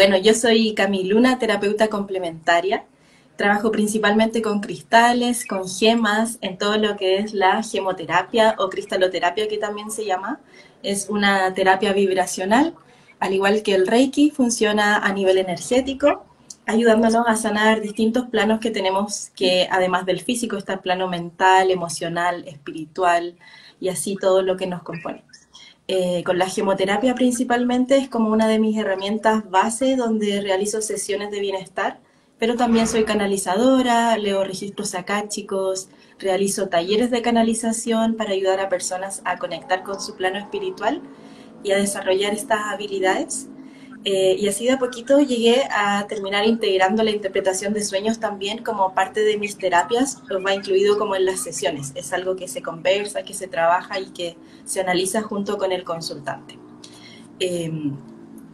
Bueno, yo soy Camiluna, terapeuta complementaria. Trabajo principalmente con cristales, con gemas, en todo lo que es la gemoterapia o cristaloterapia que también se llama. Es una terapia vibracional, al igual que el Reiki, funciona a nivel energético, ayudándonos a sanar distintos planos que tenemos, que además del físico está el plano mental, emocional, espiritual y así todo lo que nos compone. Con la gemoterapia principalmente es como una de mis herramientas base donde realizo sesiones de bienestar, pero también soy canalizadora, leo registros akáshicos, realizo talleres de canalización para ayudar a personas a conectar con su plano espiritual y a desarrollar estas habilidades. Y así de a poquito llegué a terminar integrando la interpretación de sueños también como parte de mis terapias, lo va incluido como en las sesiones. Es algo que se conversa, que se trabaja y que se analiza junto con el consultante. Eh,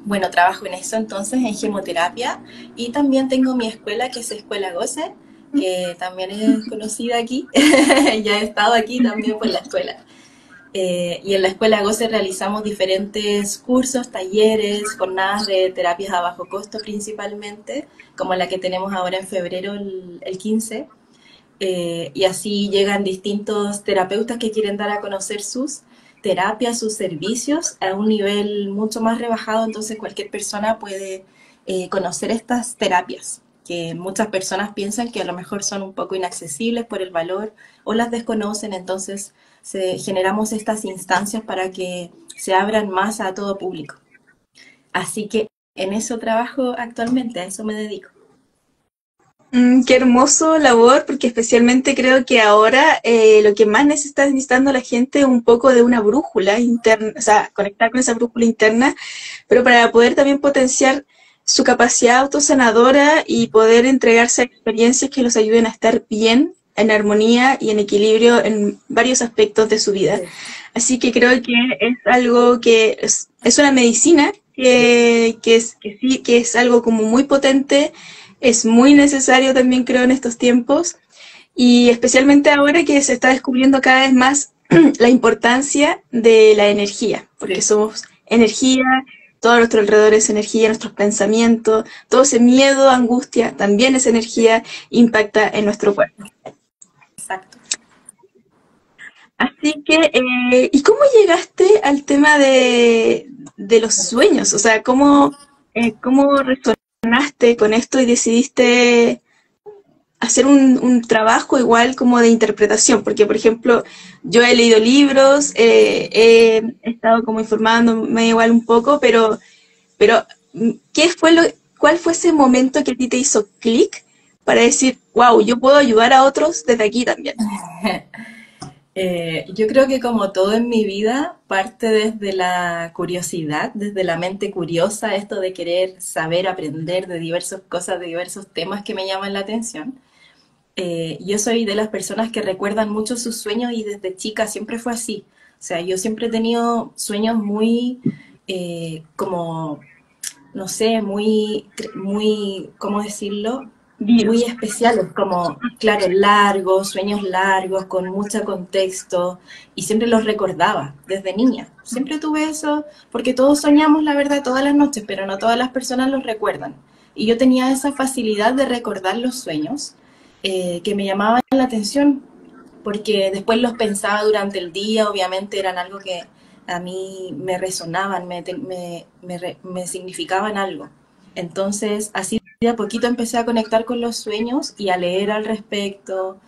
bueno, trabajo en eso entonces, en gemoterapia, y también tengo mi escuela que es Escuela Goce, que también es conocida aquí. Ya he estado aquí también por la escuela. Y en la Escuela Goce realizamos diferentes cursos, talleres, jornadas de terapias a bajo costo principalmente, como la que tenemos ahora en febrero, el 15. Y así llegan distintos terapeutas que quieren dar a conocer sus terapias, sus servicios a un nivel mucho más rebajado, entonces cualquier persona puede conocer estas terapias que muchas personas piensan que a lo mejor son un poco inaccesibles por el valor o las desconocen, entonces generamos estas instancias para que se abran más a todo público. Así que en eso trabajo actualmente, a eso me dedico. Qué hermoso labor, porque especialmente creo que ahora lo que más necesitando la gente es un poco de una brújula interna, o sea, conectar con esa brújula interna, pero para poder también potenciar su capacidad autosanadora y poder entregarse a experiencias que los ayuden a estar bien, en armonía y en equilibrio en varios aspectos de su vida. Así que creo que es algo que es una medicina que es algo como muy potente, es muy necesario también creo en estos tiempos y especialmente ahora que se está descubriendo cada vez más la importancia de la energía, porque Sí. somos energía, todo a nuestro alrededor es energía, nuestros pensamientos, todo ese miedo, angustia, también es energía, impacta en nuestro cuerpo. Exacto. Así que, ¿y cómo llegaste al tema de los sueños? O sea, ¿cómo resonaste con esto y decidiste hacer un trabajo igual como de interpretación? Porque, por ejemplo, yo he leído libros, he estado como informándome igual un poco, pero ¿cuál fue ese momento que a ti te hizo clic para decir, wow, yo puedo ayudar a otros desde aquí también? Yo creo que como todo en mi vida parte desde la curiosidad, desde la mente curiosa, esto de querer saber, aprender de diversas cosas, de diversos temas que me llaman la atención. Yo soy de las personas que recuerdan mucho sus sueños y desde chica siempre fue así. O sea, yo siempre he tenido sueños muy como no sé, muy, ¿cómo decirlo? Muy Vivos. especiales, como, claro, largos, sueños largos, con mucho contexto, y siempre los recordaba desde niña. Siempre tuve eso, porque todos soñamos, la verdad, todas las noches, pero no todas las personas los recuerdan. Y yo tenía esa facilidad de recordar los sueños que me llamaban la atención, porque después los pensaba durante el día, obviamente eran algo que a mí me resonaban, me significaban algo. Entonces, así de a poquito empecé a conectar con los sueños y a leer al respecto,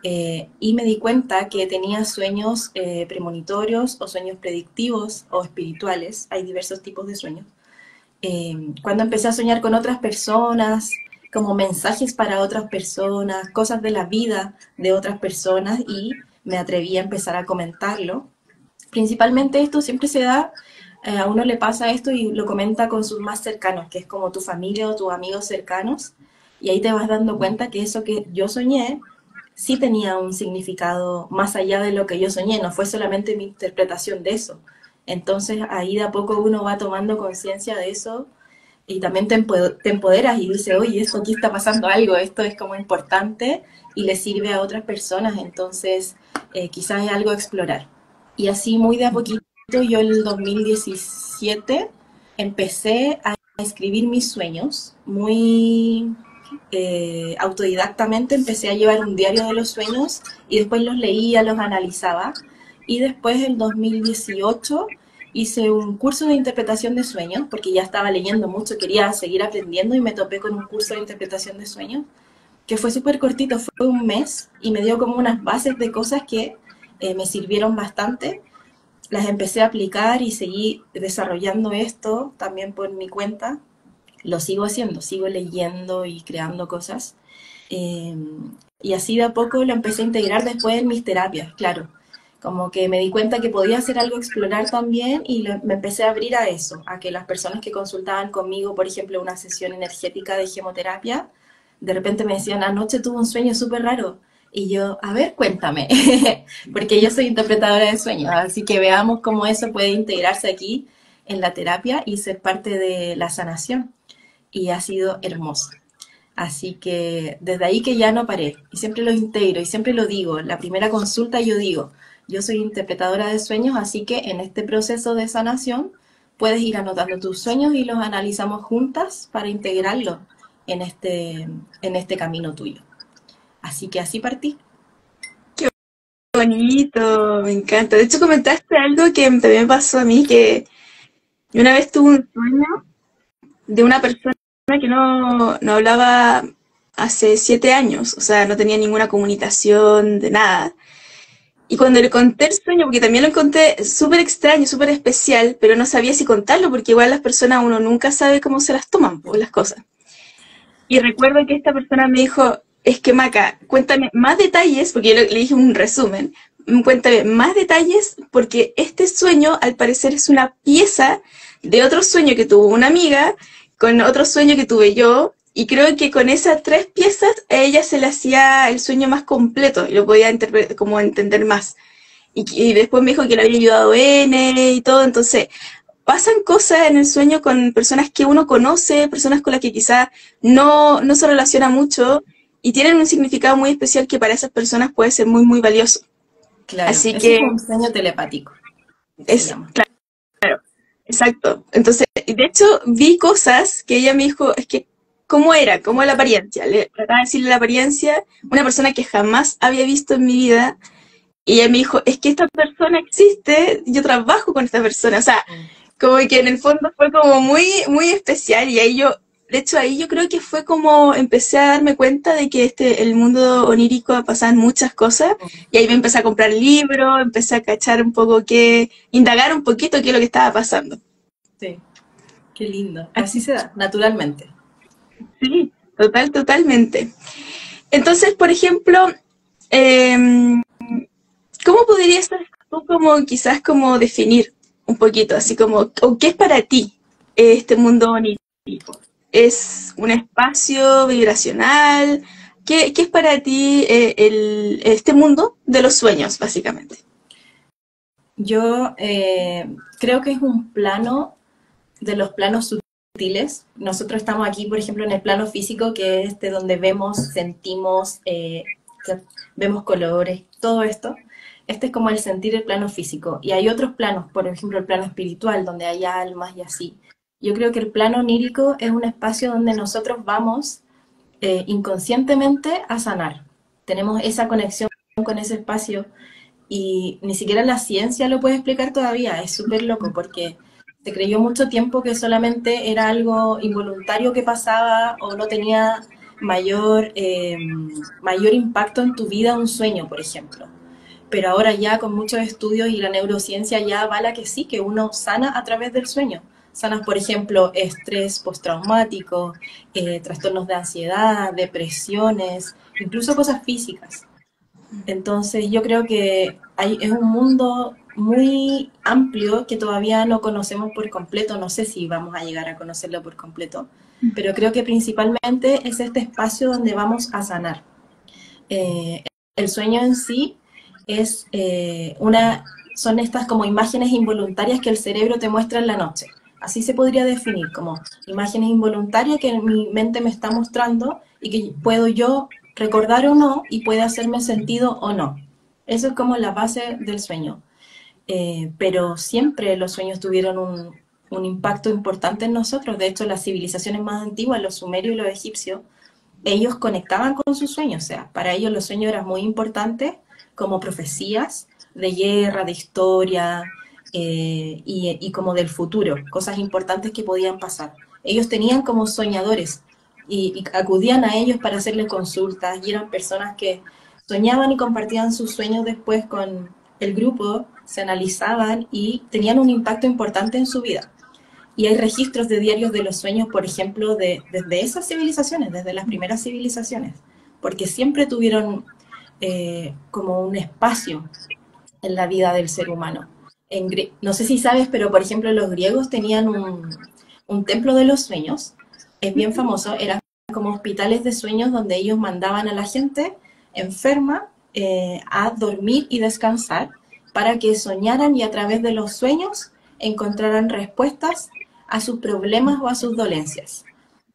y me di cuenta que tenía sueños premonitorios o sueños predictivos o espirituales, hay diversos tipos de sueños. Cuando empecé a soñar con otras personas, como mensajes para otras personas, cosas de la vida de otras personas y me atreví a empezar a comentarlo. Principalmente esto siempre se da, a uno le pasa esto y lo comenta con sus más cercanos, que es como tu familia o tus amigos cercanos, y ahí te vas dando cuenta que eso que yo soñé sí tenía un significado más allá de lo que yo soñé, no fue solamente mi interpretación de eso. Entonces ahí de a poco uno va tomando conciencia de eso y también te empoderas y dices, oye, esto aquí está pasando algo, esto es como importante y le sirve a otras personas, entonces quizás es algo a explorar. Y así muy de a poquito yo el 2017 empecé a escribir mis sueños muy autodidactamente. Empecé a llevar un diario de los sueños y después los leía, los analizaba. Y después, en 2018, hice un curso de interpretación de sueños, porque ya estaba leyendo mucho, quería seguir aprendiendo y me topé con un curso de interpretación de sueños, que fue súper cortito, fue un mes y me dio como unas bases de cosas que me sirvieron bastante. Las empecé a aplicar y seguí desarrollando esto también por mi cuenta. Lo sigo haciendo, sigo leyendo y creando cosas. Eh, y así de a poco lo empecé a integrar después en mis terapias, claro. Como que me di cuenta que podía hacer algo, explorar también, y me empecé a abrir a eso, a que las personas que consultaban conmigo, por ejemplo, una sesión energética de gemoterapia, de repente me decían, anoche tuve un sueño súper raro. Y yo, a ver, cuéntame, porque yo soy interpretadora de sueños, así que veamos cómo eso puede integrarse aquí en la terapia y ser parte de la sanación. Y ha sido hermoso. Así que desde ahí que ya no paré, y siempre lo integro y siempre lo digo, en la primera consulta yo digo, yo soy interpretadora de sueños, así que en este proceso de sanación puedes ir anotando tus sueños y los analizamos juntas para integrarlos en este camino tuyo. Así que así partí. Qué bonito, me encanta. De hecho, comentaste algo que también me pasó a mí, que yo una vez tuve un sueño de una persona que no hablaba hace 7 años, o sea, no tenía ninguna comunicación de nada. Y cuando le conté el sueño, porque también lo encontré súper extraño, súper especial, pero no sabía si contarlo, porque igual las personas, uno nunca sabe cómo se las toman, pues, las cosas. Y recuerdo que esta persona me dijo, es que Maca, cuéntame más detalles, porque yo le dije un resumen, cuéntame más detalles, porque este sueño al parecer es una pieza de otro sueño que tuvo una amiga, con otro sueño que tuve yo, y creo que con esas 3 piezas a ella se le hacía el sueño más completo, y lo podía como entender más. Y después me dijo que le había ayudado N y todo, entonces pasan cosas en el sueño con personas que uno conoce, personas con las que quizás no se relaciona mucho y tienen un significado muy especial que para esas personas puede ser muy, muy valioso. Claro, Así eso es que un sueño telepático, se es, llama. claro, exacto. Entonces, de hecho, vi cosas que ella me dijo, es que, ¿cómo era? ¿Cómo era la apariencia? Le trataba de decirle la apariencia, una persona que jamás había visto en mi vida, y ella me dijo, es que esta persona existe, yo trabajo con esta persona, o sea, como que en el fondo fue como muy, muy especial y ahí yo, de hecho ahí yo creo que fue como empecé a darme cuenta de que el mundo onírico pasaban muchas cosas y ahí me empecé a comprar libros, empecé a cachar un poco indagar un poquito qué es lo que estaba pasando. Sí, qué lindo. Así se da, naturalmente. Sí, totalmente. Entonces, por ejemplo, eh, ¿cómo podrías tú como quizás como definir un poquito, así como, o qué es para ti este mundo onírico? ¿Es un espacio vibracional? ¿Qué es para ti este mundo de los sueños, básicamente? Yo creo que es un plano de los planos sutiles. Nosotros estamos aquí, por ejemplo, en el plano físico, que es de donde vemos, sentimos, vemos colores, todo esto. Este es como el sentir el plano físico. Y hay otros planos, por ejemplo, el plano espiritual, donde hay almas y así. Yo creo que el plano onírico es un espacio donde nosotros vamos inconscientemente a sanar. Tenemos esa conexión con ese espacio y ni siquiera la ciencia lo puede explicar todavía. Es súper loco porque se creyó mucho tiempo que solamente era algo involuntario que pasaba o no tenía mayor impacto en tu vida un sueño, por ejemplo. Pero ahora ya con muchos estudios y la neurociencia ya avala que sí, que uno sana a través del sueño. Sanas, por ejemplo, estrés postraumático, trastornos de ansiedad, depresiones, incluso cosas físicas. Entonces yo creo que es un mundo muy amplio que todavía no conocemos por completo, no sé si vamos a llegar a conocerlo por completo, pero creo que principalmente es este espacio donde vamos a sanar. Eh, el sueño en sí es son estas como imágenes involuntarias que el cerebro te muestra en la noche. Así se podría definir, como imágenes involuntarias que mi mente me está mostrando y que puedo yo recordar o no y puede hacerme sentido o no. Eso es como la base del sueño. Pero siempre los sueños tuvieron un impacto importante en nosotros. De hecho, las civilizaciones más antiguas, los sumerios y los egipcios, ellos conectaban con sus sueños, o sea, para ellos los sueños eran muy importantes como profecías de guerra, de historia y como del futuro, cosas importantes que podían pasar. Ellos tenían como soñadores y acudían a ellos para hacerles consultas y eran personas que soñaban y compartían sus sueños después con el grupo, se analizaban y tenían un impacto importante en su vida. Y hay registros de diarios de los sueños, por ejemplo, desde esas civilizaciones, desde las primeras civilizaciones, porque siempre tuvieron como un espacio en la vida del ser humano. No sé si sabes, pero por ejemplo los griegos tenían un templo de los sueños, es bien famoso, eran como hospitales de sueños donde ellos mandaban a la gente enferma a dormir y descansar para que soñaran y a través de los sueños encontraran respuestas a sus problemas o a sus dolencias.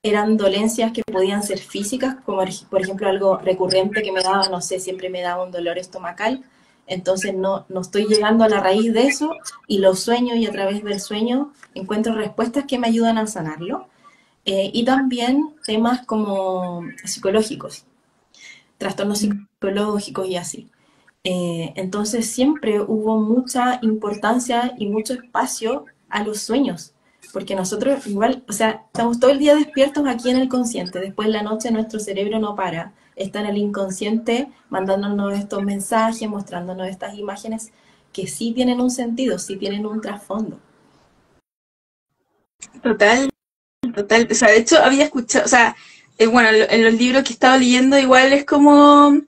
Eran dolencias que podían ser físicas, como por ejemplo algo recurrente que me daba, no sé, siempre me daba un dolor estomacal, entonces no estoy llegando a la raíz de eso y lo sueño y a través del sueño encuentro respuestas que me ayudan a sanarlo. Y también temas como psicológicos, trastornos psicológicos y así. Entonces siempre hubo mucha importancia y mucho espacio a los sueños, porque nosotros igual, o sea, estamos todo el día despiertos aquí en el consciente, después en la noche nuestro cerebro no para, está en el inconsciente mandándonos estos mensajes, mostrándonos estas imágenes que sí tienen un sentido, sí tienen un trasfondo. Total, total. O sea, de hecho había escuchado, o sea, bueno, en los libros que he estado leyendo igual es como,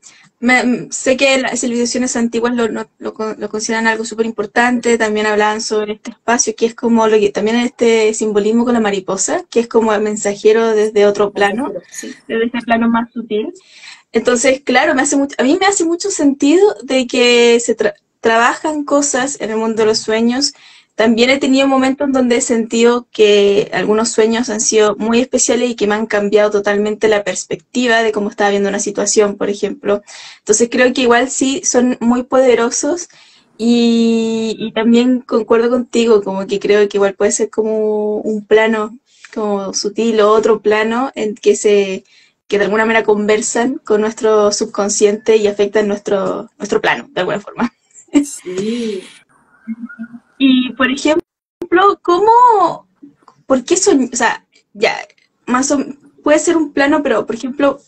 sé que las civilizaciones antiguas lo consideran algo súper importante, también hablaban sobre este espacio, que es como lo que también este simbolismo con la mariposa, que es como el mensajero desde otro plano, Sí. desde este plano más sutil. Entonces, claro, a mí me hace mucho sentido de que trabajan cosas en el mundo de los sueños. También he tenido momentos donde he sentido que algunos sueños han sido muy especiales y que me han cambiado totalmente la perspectiva de cómo estaba viendo una situación, por ejemplo. Entonces creo que igual sí son muy poderosos y también concuerdo contigo, como que creo que igual puede ser como un plano como sutil o otro plano en que de alguna manera conversan con nuestro subconsciente y afectan nuestro plano, de alguna forma. Sí. Y, por ejemplo, por qué o sea, ya, más o puede ser un plano, pero, por ejemplo,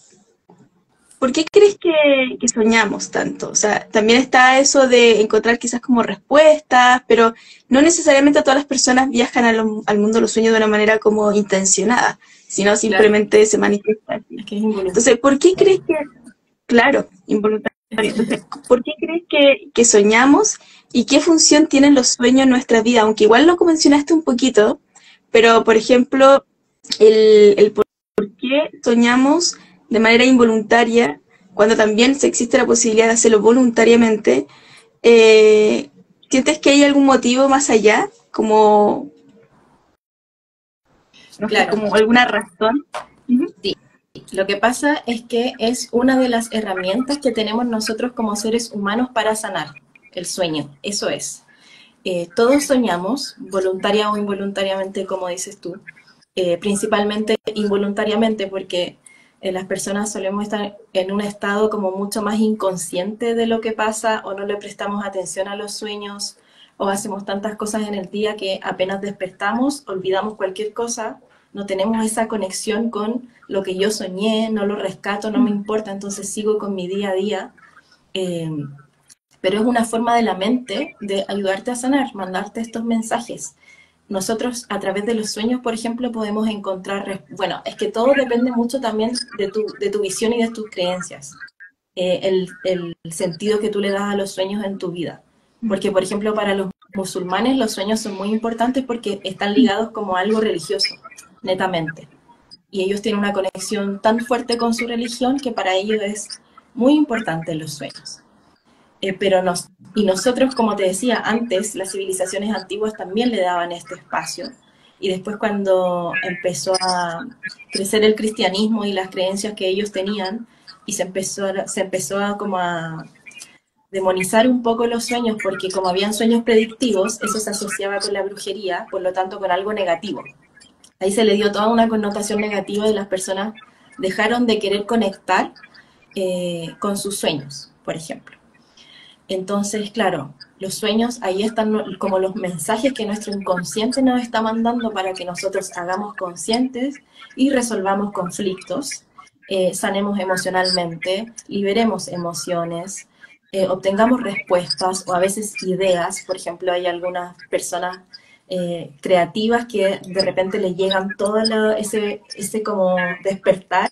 ¿por qué crees que soñamos tanto? O sea, también está eso de encontrar quizás como respuestas, pero no necesariamente todas las personas viajan al mundo de los sueños de una manera como intencionada, sino Claro, simplemente se manifiesta así. es que es involuntario. Entonces, ¿por qué crees que, claro, involuntario? Entonces, ¿por qué crees que soñamos y qué función tienen los sueños en nuestra vida? Aunque igual lo mencionaste un poquito, pero, por ejemplo, el por qué soñamos de manera involuntaria, cuando también se existe la posibilidad de hacerlo voluntariamente, eh, ¿sientes que hay algún motivo más allá? Como, no sé, Claro, como alguna razón. Ujú. sí. Lo que pasa es que es una de las herramientas que tenemos nosotros como seres humanos para sanar el sueño. Eso es. Todos soñamos, voluntaria o involuntariamente, como dices tú, principalmente involuntariamente porque las personas solemos estar en un estado como mucho más inconsciente de lo que pasa o no le prestamos atención a los sueños o hacemos tantas cosas en el día que apenas despertamos, olvidamos cualquier cosa, no tenemos esa conexión con lo que yo soñé, no lo rescato, no me importa, entonces sigo con mi día a día. Eh, pero es una forma de la mente de ayudarte a sanar, mandarte estos mensajes. Nosotros a través de los sueños, por ejemplo, podemos encontrar, bueno, es que todo depende mucho también de tu visión y de tus creencias, el sentido que tú le das a los sueños en tu vida. Porque, por ejemplo, para los musulmanes los sueños son muy importantes porque están ligados como a algo religioso, netamente. Y ellos tienen una conexión tan fuerte con su religión que para ellos es muy importante los sueños. Y nosotros, como te decía antes, las civilizaciones antiguas también le daban este espacio. Y después cuando empezó a crecer el cristianismo y las creencias que ellos tenían, y se empezó a, como demonizar un poco los sueños, porque como habían sueños predictivos, eso se asociaba con la brujería, por lo tanto con algo negativo. Ahí se le dio toda una connotación negativa y las personas dejaron de querer conectar con sus sueños, por ejemplo. Entonces, claro, los sueños ahí están como los mensajes que nuestro inconsciente nos está mandando para que nosotros hagamos conscientes y resolvamos conflictos, sanemos emocionalmente, liberemos emociones, obtengamos respuestas o a veces ideas. Por ejemplo, hay algunas personas creativas que de repente les llegan todo ese como despertar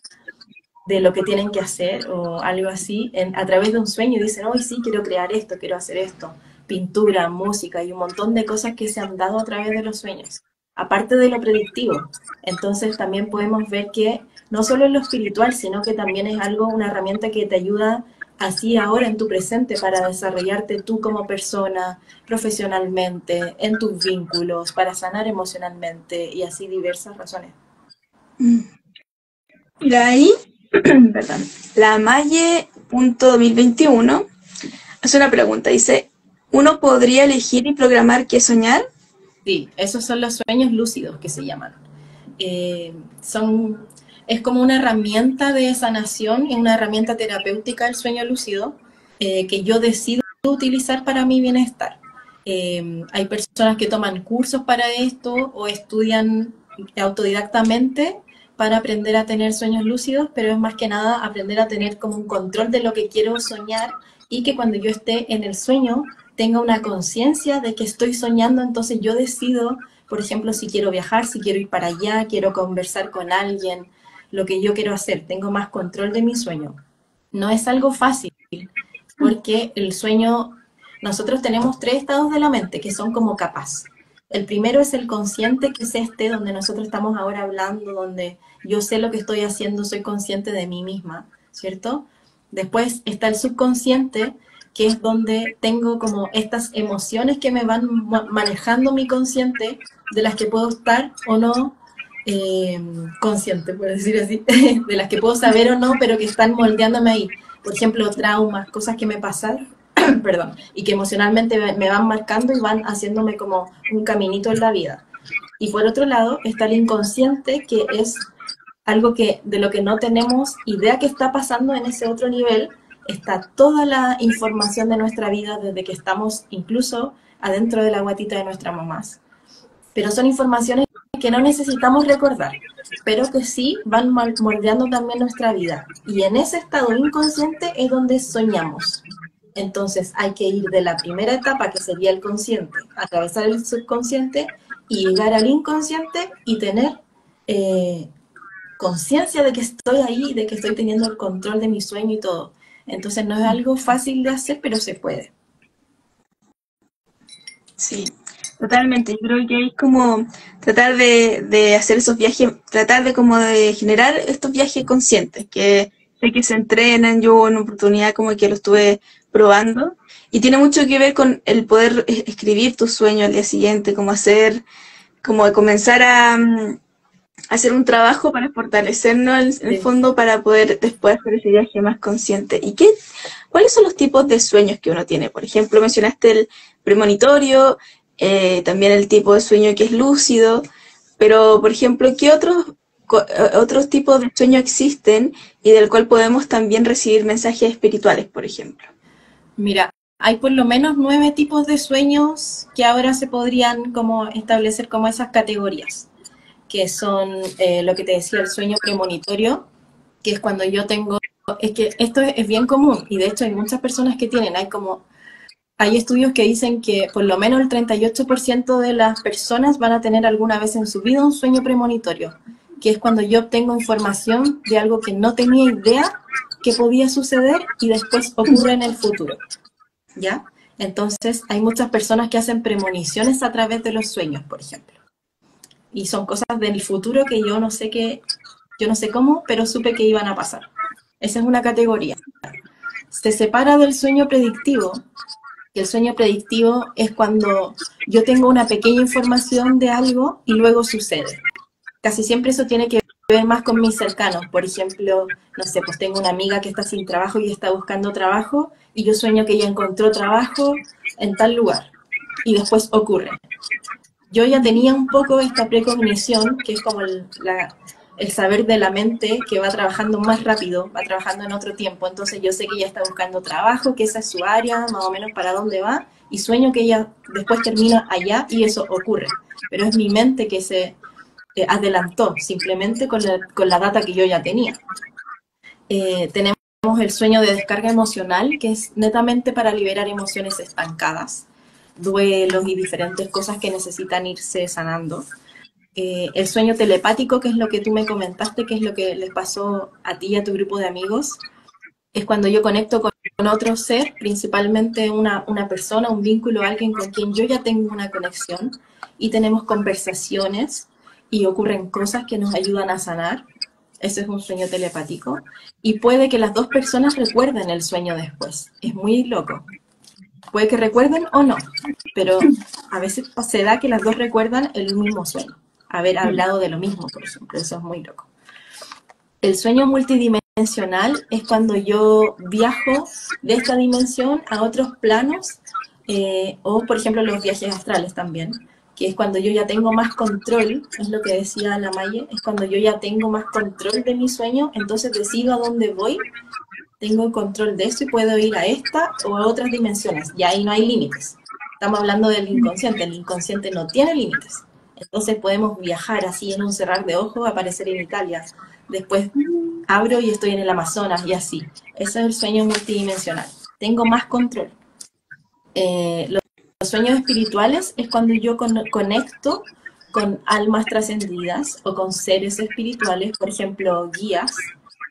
de lo que tienen que hacer o algo así a través de un sueño y dicen, hoy sí, quiero crear esto, quiero hacer esto, pintura, música y un montón de cosas que se han dado a través de los sueños, aparte de lo predictivo. Entonces también podemos ver que no solo es lo espiritual, sino que también es algo, una herramienta que te ayuda así ahora en tu presente para desarrollarte tú como persona, profesionalmente, en tus vínculos, para sanar emocionalmente y así diversas razones. Mira ahí, perdón, la Maye.2021 hace una pregunta, dice, ¿uno podría elegir y programar qué soñar? Sí, esos son los sueños lúcidos que se llaman. Es como una herramienta de sanación, es una herramienta terapéutica el sueño lúcido que yo decido utilizar para mi bienestar. Hay personas que toman cursos para esto o estudian autodidactamente para aprender a tener sueños lúcidos, pero es más que nada aprender a tener como un control de lo que quiero soñar y que cuando yo esté en el sueño tenga una conciencia de que estoy soñando, entonces yo decido, por ejemplo, si quiero viajar, si quiero ir para allá, quiero conversar con alguien, lo que yo quiero hacer, tengo más control de mi sueño. No es algo fácil, porque el sueño, nosotros tenemos 3 estados de la mente que son como capas. El primero es el consciente, que es donde nosotros estamos ahora hablando, donde yo sé lo que estoy haciendo, soy consciente de mí misma, ¿cierto? Después está el subconsciente, que es donde tengo como estas emociones que me van manejando mi consciente, de las que puedo estar o no consciente, por decir así, de las que puedo saber o no, pero que están moldeándome ahí. Por ejemplo, traumas, cosas que me pasaron, perdón, y que emocionalmente me van marcando y van haciéndome como un caminito en la vida. Y por otro lado está el inconsciente, que es algo que de lo que no tenemos idea que está pasando en ese otro nivel. Está toda la información de nuestra vida desde que estamos incluso adentro de la guatita de nuestras mamás. Pero son informaciones que no necesitamos recordar, pero que sí van moldeando también nuestra vida. Y en ese estado inconsciente es donde soñamos. Entonces hay que ir de la primera etapa, que sería el consciente, atravesar el subconsciente y llegar al inconsciente y tener conciencia de que estoy ahí, de que estoy teniendo el control de mi sueño y todo. Entonces no es algo fácil de hacer, pero se puede. Sí, totalmente. Yo creo que es como tratar de hacer esos viajes, tratar de como de generar estos viajes conscientes, que sé que se entrenan. Yo en oportunidad como que lo estuve probando y tiene mucho que ver con el poder escribir tus sueños al día siguiente, como comenzar a hacer un trabajo para fortalecernos en el fondo, para poder después hacer ese viaje más consciente. ¿Y cuáles son los tipos de sueños que uno tiene? Por ejemplo, mencionaste el premonitorio, también el tipo de sueño que es lúcido, pero, por ejemplo, ¿qué otros tipos de sueños existen y del cual podemos también recibir mensajes espirituales, por ejemplo? Mira, hay por lo menos 9 tipos de sueños que ahora se podrían como establecer como esas categorías, que son lo que te decía, el sueño premonitorio, que es cuando yo tengo, es que esto es bien común, y de hecho hay muchas personas que tienen, hay estudios que dicen que por lo menos el 38% de las personas van a tener alguna vez en su vida un sueño premonitorio, que es cuando yo obtengo información de algo que no tenía idea que podía suceder y después ocurre en el futuro, ¿ya? Entonces hay muchas personas que hacen premoniciones a través de los sueños, por ejemplo. Y son cosas del futuro que yo no sé cómo, pero supe que iban a pasar. Esa es una categoría. Se separa del sueño predictivo, que el sueño predictivo es cuando yo tengo una pequeña información de algo y luego sucede. Casi siempre eso tiene que ver más con mis cercanos. Por ejemplo, no sé, pues tengo una amiga que está sin trabajo y está buscando trabajo y yo sueño que ella encontró trabajo en tal lugar y después ocurre. Yo ya tenía un poco esta precognición, que es como el saber de la mente que va trabajando más rápido, va trabajando en otro tiempo. Entonces yo sé que ella está buscando trabajo, que esa es su área, más o menos para dónde va, y sueño que ella después termina allá y eso ocurre. Pero es mi mente que se adelantó simplemente con la data que yo ya tenía. Tenemos el sueño de descarga emocional, que es netamente para liberar emociones estancadas, duelos y diferentes cosas que necesitan irse sanando. El sueño telepático, que es lo que tú me comentaste, que es lo que les pasó a ti y a tu grupo de amigos, es cuando yo conecto con otro ser, principalmente una persona, un vínculo, alguien con quien yo ya tengo una conexión y tenemos conversaciones y ocurren cosas que nos ayudan a sanar. Ese es un sueño telepático. Y puede que las dos personas recuerden el sueño después. Es muy loco. Puede que recuerden o no, pero a veces se da que las dos recuerdan el mismo sueño. Haber hablado de lo mismo, por ejemplo. Eso es muy loco. El sueño multidimensional es cuando yo viajo de esta dimensión a otros planos, o por ejemplo los viajes astrales también, que es cuando yo ya tengo más control, es lo que decía la Maye, es cuando yo ya tengo más control de mi sueño, entonces decido a dónde voy, tengo control de eso y puedo ir a esta o a otras dimensiones, y ahí no hay límites. Estamos hablando del inconsciente, el inconsciente no tiene límites. Entonces podemos viajar así en un cerrar de ojos, aparecer en Italia, después abro y estoy en el Amazonas y así. Ese es el sueño multidimensional. Tengo más control. Los sueños espirituales es cuando yo conecto con almas trascendidas o con seres espirituales, por ejemplo, guías,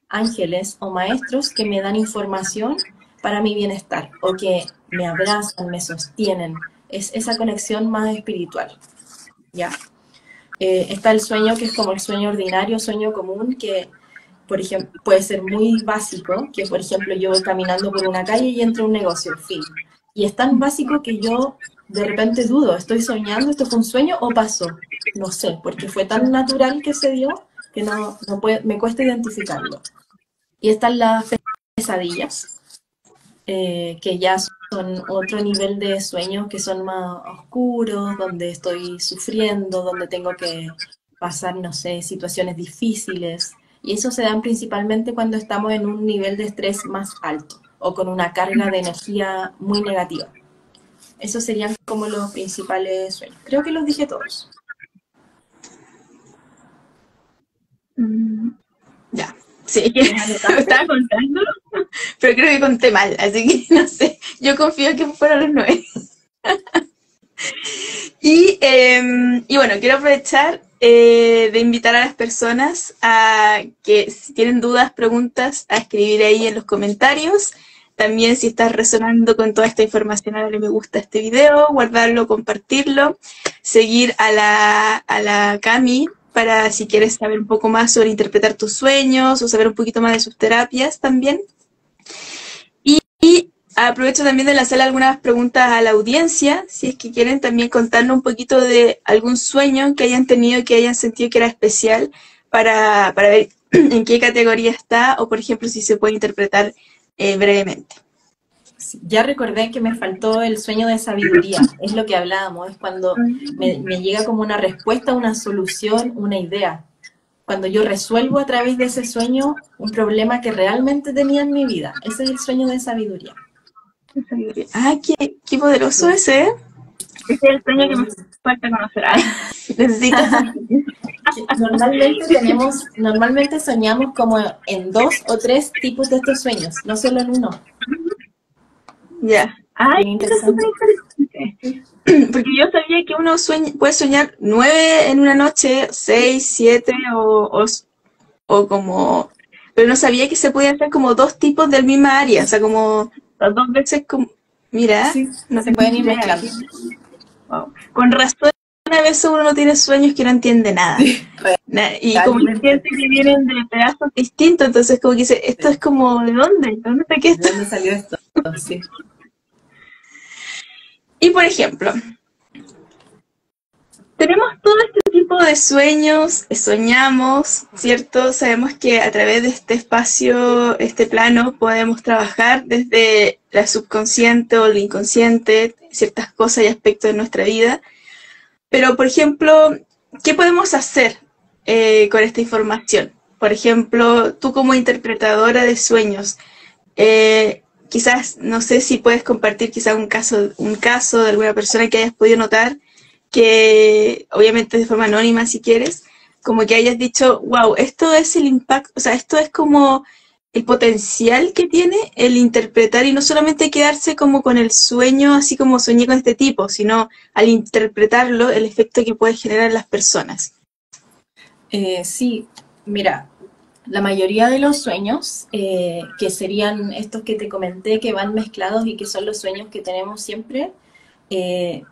ángeles o maestros que me dan información para mi bienestar o que me abrazan, me sostienen. Es esa conexión más espiritual. ¿Ya? Está el sueño que es como el sueño ordinario, sueño común, que por ejemplo puede ser muy básico, que por ejemplo yo voy caminando por una calle y entro a un negocio, fin. Y es tan básico que yo de repente dudo, ¿estoy soñando? ¿Esto fue un sueño o pasó? No sé, porque fue tan natural que se dio que me cuesta identificarlo. Y están las pesadillas, que ya son otro nivel de sueños que son más oscuros, donde estoy sufriendo, donde tengo que pasar, no sé, situaciones difíciles. Y eso se dan principalmente cuando estamos en un nivel de estrés más alto o con una carga de energía muy negativa. Esos serían como los principales sueños. Creo que los dije todos. Ya. Sí, me estaba contando, pero creo que conté mal, así que no sé. Yo confío que fueron los 9. Y bueno, quiero aprovechar de invitar a las personas a que si tienen dudas, preguntas, a escribir ahí en los comentarios. También si estás resonando con toda esta información, darle me gusta a este video, guardarlo, compartirlo, seguir a la Cami para si quieres saber un poco más sobre interpretar tus sueños o saber un poquito más de sus terapias también. Y aprovecho también de lanzar algunas preguntas a la audiencia, si es que quieren también contarnos un poquito de algún sueño que hayan tenido, que hayan sentido que era especial, para ver en qué categoría está, o por ejemplo si se puede interpretar brevemente. Ya recordé que me faltó el sueño de sabiduría, es lo que hablábamos, es cuando me llega como una respuesta, una solución, una idea. Cuando yo resuelvo a través de ese sueño un problema que realmente tenía en mi vida. Ese es el sueño de sabiduría. ¡Ah, qué poderoso ese! Ese es el sueño que me falta conocer. Necesito. Normalmente soñamos como en 2 o 3 tipos de estos sueños, no solo en uno. Ya. Ay, eso es súper interesante. Porque yo sabía que uno puede soñar 9 en una noche, 6, 7 o como... Pero no sabía que se podían hacer como 2 tipos del misma área, o sea, como 2 veces como... Mira, sí, no se pueden ir mezclando. Wow. Con razón a veces uno no tiene sueños que no entiende nada. Sí, y como que siente que vienen de pedazos distintos, entonces como que dice, esto es como, ¿de dónde? ¿De dónde saqué esto? ¿De dónde salió esto? Sí. Y por ejemplo, tenemos todo este tipo tipo de sueños soñamos, ¿cierto? Sabemos que a través de este espacio, este plano, podemos trabajar desde la subconsciente o el inconsciente, ciertas cosas y aspectos de nuestra vida. Pero, por ejemplo, ¿qué podemos hacer con esta información? Por ejemplo, tú como interpretadora de sueños, quizás, no sé si puedes compartir quizás un caso de alguna persona que hayas podido notar, que obviamente de forma anónima si quieres, como que hayas dicho, wow, esto es el impacto, o sea, esto es como el potencial que tiene el interpretar y no solamente quedarse como con el sueño, así como soñé con este tipo, sino al interpretarlo, el efecto que puede generar en las personas. Sí, mira, la mayoría de los sueños, que serían estos que te comenté, que van mezclados y que son los sueños que tenemos siempre,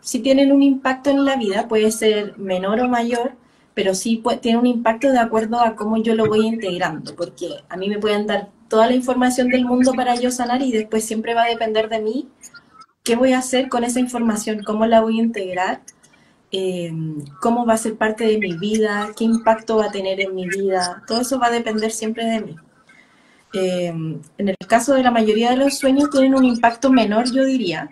sí tienen un impacto en la vida, puede ser menor o mayor, pero sí tiene un impacto de acuerdo a cómo yo lo voy integrando, porque a mí me pueden dar toda la información del mundo para yo sanar y después siempre va a depender de mí qué voy a hacer con esa información, cómo la voy a integrar, eh, cómo va a ser parte de mi vida, qué impacto va a tener en mi vida, todo eso va a depender siempre de mí. En el caso de la mayoría de los sueños tienen un impacto menor, yo diría,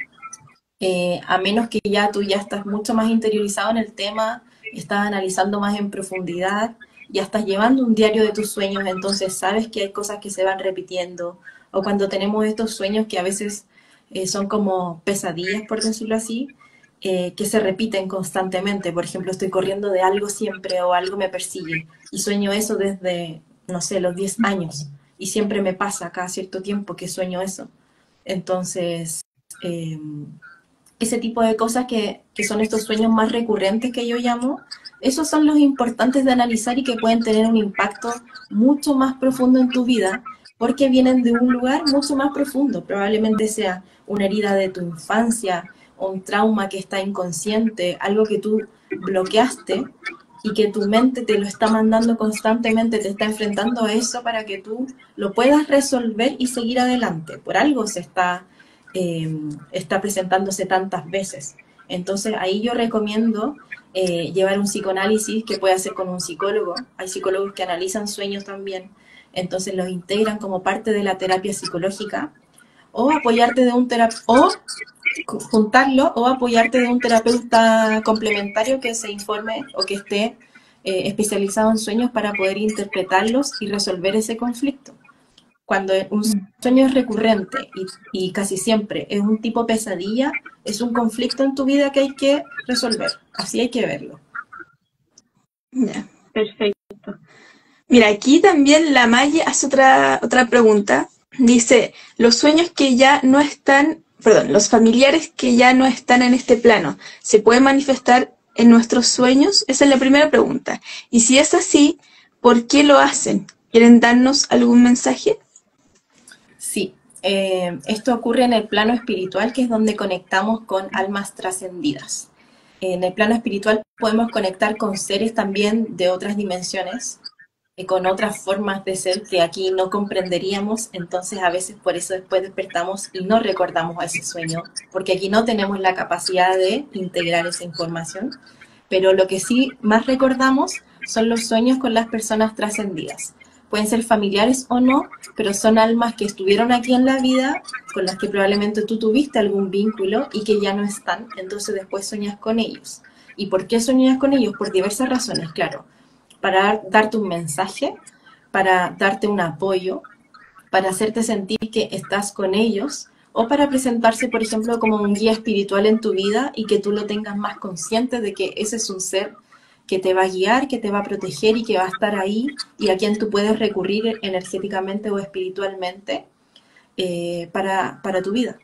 a menos que ya tú ya estás mucho más interiorizado en el tema, estás analizando más en profundidad, ya estás llevando un diario de tus sueños, entonces sabes que hay cosas que se van repitiendo, o cuando tenemos estos sueños que a veces son como pesadillas, por decirlo así, que se repiten constantemente. Por ejemplo, estoy corriendo de algo siempre o algo me persigue y sueño eso desde, no sé, los 10 años y siempre me pasa cada cierto tiempo que sueño eso. Entonces, eh, ese tipo de cosas que son estos sueños más recurrentes que yo llamo, esos son los importantes de analizar y que pueden tener un impacto mucho más profundo en tu vida, porque vienen de un lugar mucho más profundo. Probablemente sea una herida de tu infancia, o un trauma que está inconsciente, algo que tú bloqueaste y que tu mente te lo está mandando constantemente, te está enfrentando a eso para que tú lo puedas resolver y seguir adelante. Por algo está presentándose tantas veces. Entonces ahí yo recomiendo llevar un psicoanálisis que puede hacer con un psicólogo. Hay psicólogos que analizan sueños también, entonces los integran como parte de la terapia psicológica, o apoyarte de un o juntarlo o apoyarte de un terapeuta complementario que se informe o que esté especializado en sueños para poder interpretarlos y resolver ese conflicto. Cuando un sueño es recurrente y casi siempre es un tipo pesadilla, es un conflicto en tu vida que hay que resolver. Así hay que verlo. Ya, perfecto. Mira, aquí también la Maya hace otra pregunta. Dice, los sueños que ya no están, perdón, los familiares que ya no están en este plano, ¿se pueden manifestar en nuestros sueños? Esa es la primera pregunta. Y si es así, ¿por qué lo hacen? ¿Quieren darnos algún mensaje? Sí, esto ocurre en el plano espiritual, que es donde conectamos con almas trascendidas. En el plano espiritual podemos conectar con seres también de otras dimensiones, con otras formas de ser que aquí no comprenderíamos, entonces a veces por eso después despertamos y no recordamos a ese sueño, porque aquí no tenemos la capacidad de integrar esa información, pero lo que sí más recordamos son los sueños con las personas trascendidas. Pueden ser familiares o no, pero son almas que estuvieron aquí en la vida, con las que probablemente tú tuviste algún vínculo y que ya no están, entonces después sueñas con ellos. ¿Y por qué sueñas con ellos? Por diversas razones, claro. Para darte un mensaje, para darte un apoyo, para hacerte sentir que estás con ellos, o para presentarse, por ejemplo, como un guía espiritual en tu vida y que tú lo tengas más consciente de que ese es un ser que te va a guiar, que te va a proteger y que va a estar ahí y a quien tú puedes recurrir energéticamente o espiritualmente para tu vida.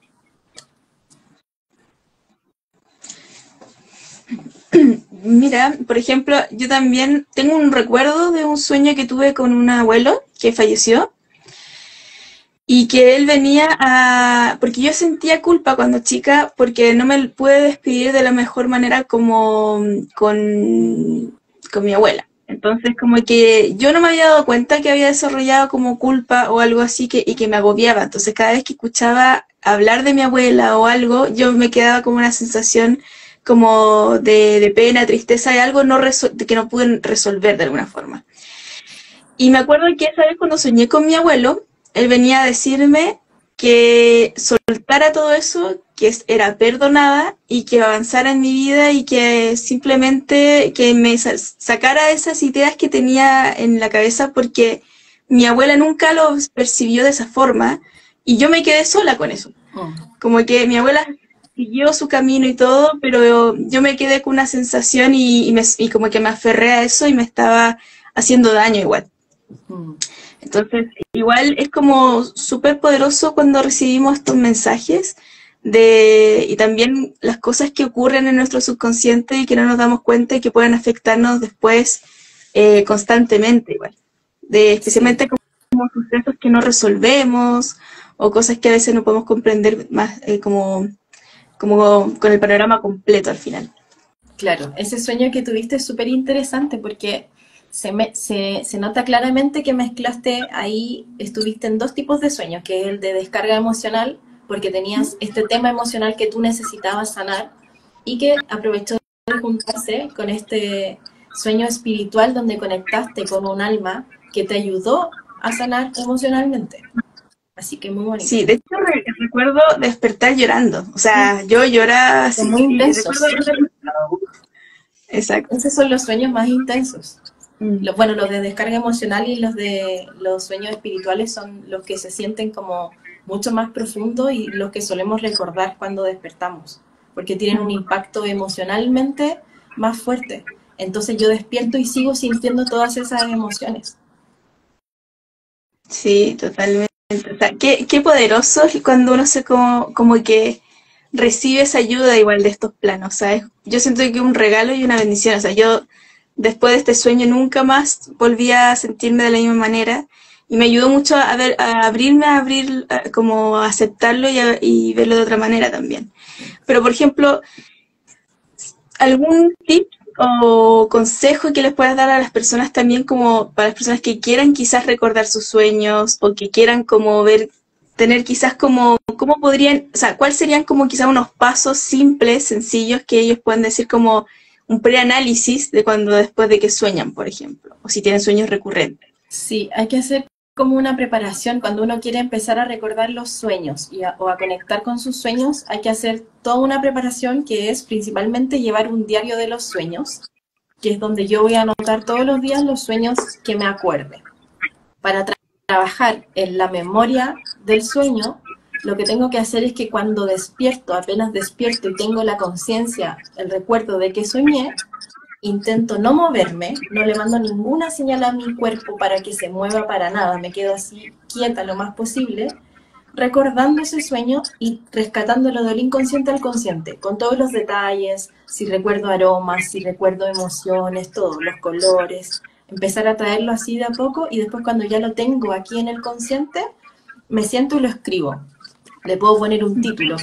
Mira, por ejemplo, yo también tengo un recuerdo de un sueño que tuve con un abuelo que falleció y que él venía a... porque yo sentía culpa cuando chica porque no me pude despedir de la mejor manera como con mi abuela. Entonces como que yo no me había dado cuenta que había desarrollado como culpa o algo así y que me agobiaba. Entonces cada vez que escuchaba hablar de mi abuela o algo, yo me quedaba como una sensación como de pena, tristeza, de algo que no pude resolver de alguna forma. Y me acuerdo que esa vez cuando soñé con mi abuelo, él venía a decirme que soltara todo eso, que era perdonada y que avanzara en mi vida y que simplemente que me sacara esas ideas que tenía en la cabeza porque mi abuela nunca lo percibió de esa forma y yo me quedé sola con eso. Como que mi abuela siguió su camino y todo, pero yo me quedé con una sensación y como que me aferré a eso y me estaba haciendo daño igual. Entonces, igual es como súper poderoso cuando recibimos estos mensajes y también las cosas que ocurren en nuestro subconsciente y que no nos damos cuenta y que pueden afectarnos después constantemente igual. Especialmente como sucesos que no resolvemos o cosas que a veces no podemos comprender más como con el panorama completo al final. Claro, ese sueño que tuviste es súper interesante porque se nota claramente que mezclaste ahí, estuviste en dos tipos de sueños, que es el de descarga emocional, porque tenías este tema emocional que tú necesitabas sanar, y que aprovechó de juntarse con este sueño espiritual donde conectaste con un alma que te ayudó a sanar emocionalmente. Así que muy bonito. Sí, de hecho recuerdo despertar llorando, o sea, yo lloraba así. Muy intensos. Exacto. Esos son los sueños más intensos. Bueno, los de descarga emocional y los de los sueños espirituales son los que se sienten como mucho más profundos y los que solemos recordar cuando despertamos, porque tienen un impacto emocionalmente más fuerte. Entonces yo despierto y sigo sintiendo todas esas emociones. Sí, totalmente. O sea, qué poderoso es cuando uno se como que recibe esa ayuda igual de estos planos, ¿sabes? Yo siento que es un regalo y una bendición. O sea, yo después de este sueño nunca más volví a sentirme de la misma manera y me ayudó mucho a abrirme, como a aceptarlo y verlo de otra manera también. Pero, por ejemplo, ¿algún tip o consejo que les puedas dar a las personas también, como para las personas que quieran quizás recordar sus sueños o que quieran como tener quizás como, cómo podrían, o sea, cuáles serían como quizás unos pasos simples, sencillos, que ellos puedan decir como un preanálisis de cuando después de que sueñan, por ejemplo, o si tienen sueños recurrentes? Sí, hay que hacer como una preparación cuando uno quiere empezar a recordar los sueños o a conectar con sus sueños. Hay que hacer toda una preparación que es principalmente llevar un diario de los sueños, que es donde yo voy a anotar todos los días los sueños que me acuerde. Para trabajar en la memoria del sueño, lo que tengo que hacer es que cuando despierto, apenas despierto y tengo la conciencia, el recuerdo de que soñé, intento no moverme, no le mando ninguna señal a mi cuerpo para que se mueva para nada, me quedo así quieta lo más posible, recordando ese sueño y rescatándolo del inconsciente al consciente, con todos los detalles, si recuerdo aromas, si recuerdo emociones, todos los colores, empezar a traerlo así de a poco y después cuando ya lo tengo aquí en el consciente, me siento y lo escribo. Le puedo poner un título,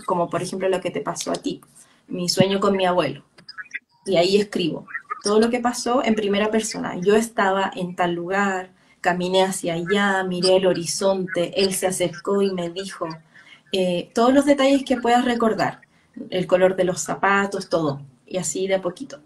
como por ejemplo lo que te pasó a ti, mi sueño con mi abuelo. Y ahí escribo todo lo que pasó en primera persona. Yo estaba en tal lugar, caminé hacia allá, miré el horizonte, él se acercó y me dijo, todos los detalles que puedas recordar, el color de los zapatos, todo, y así de a poquito.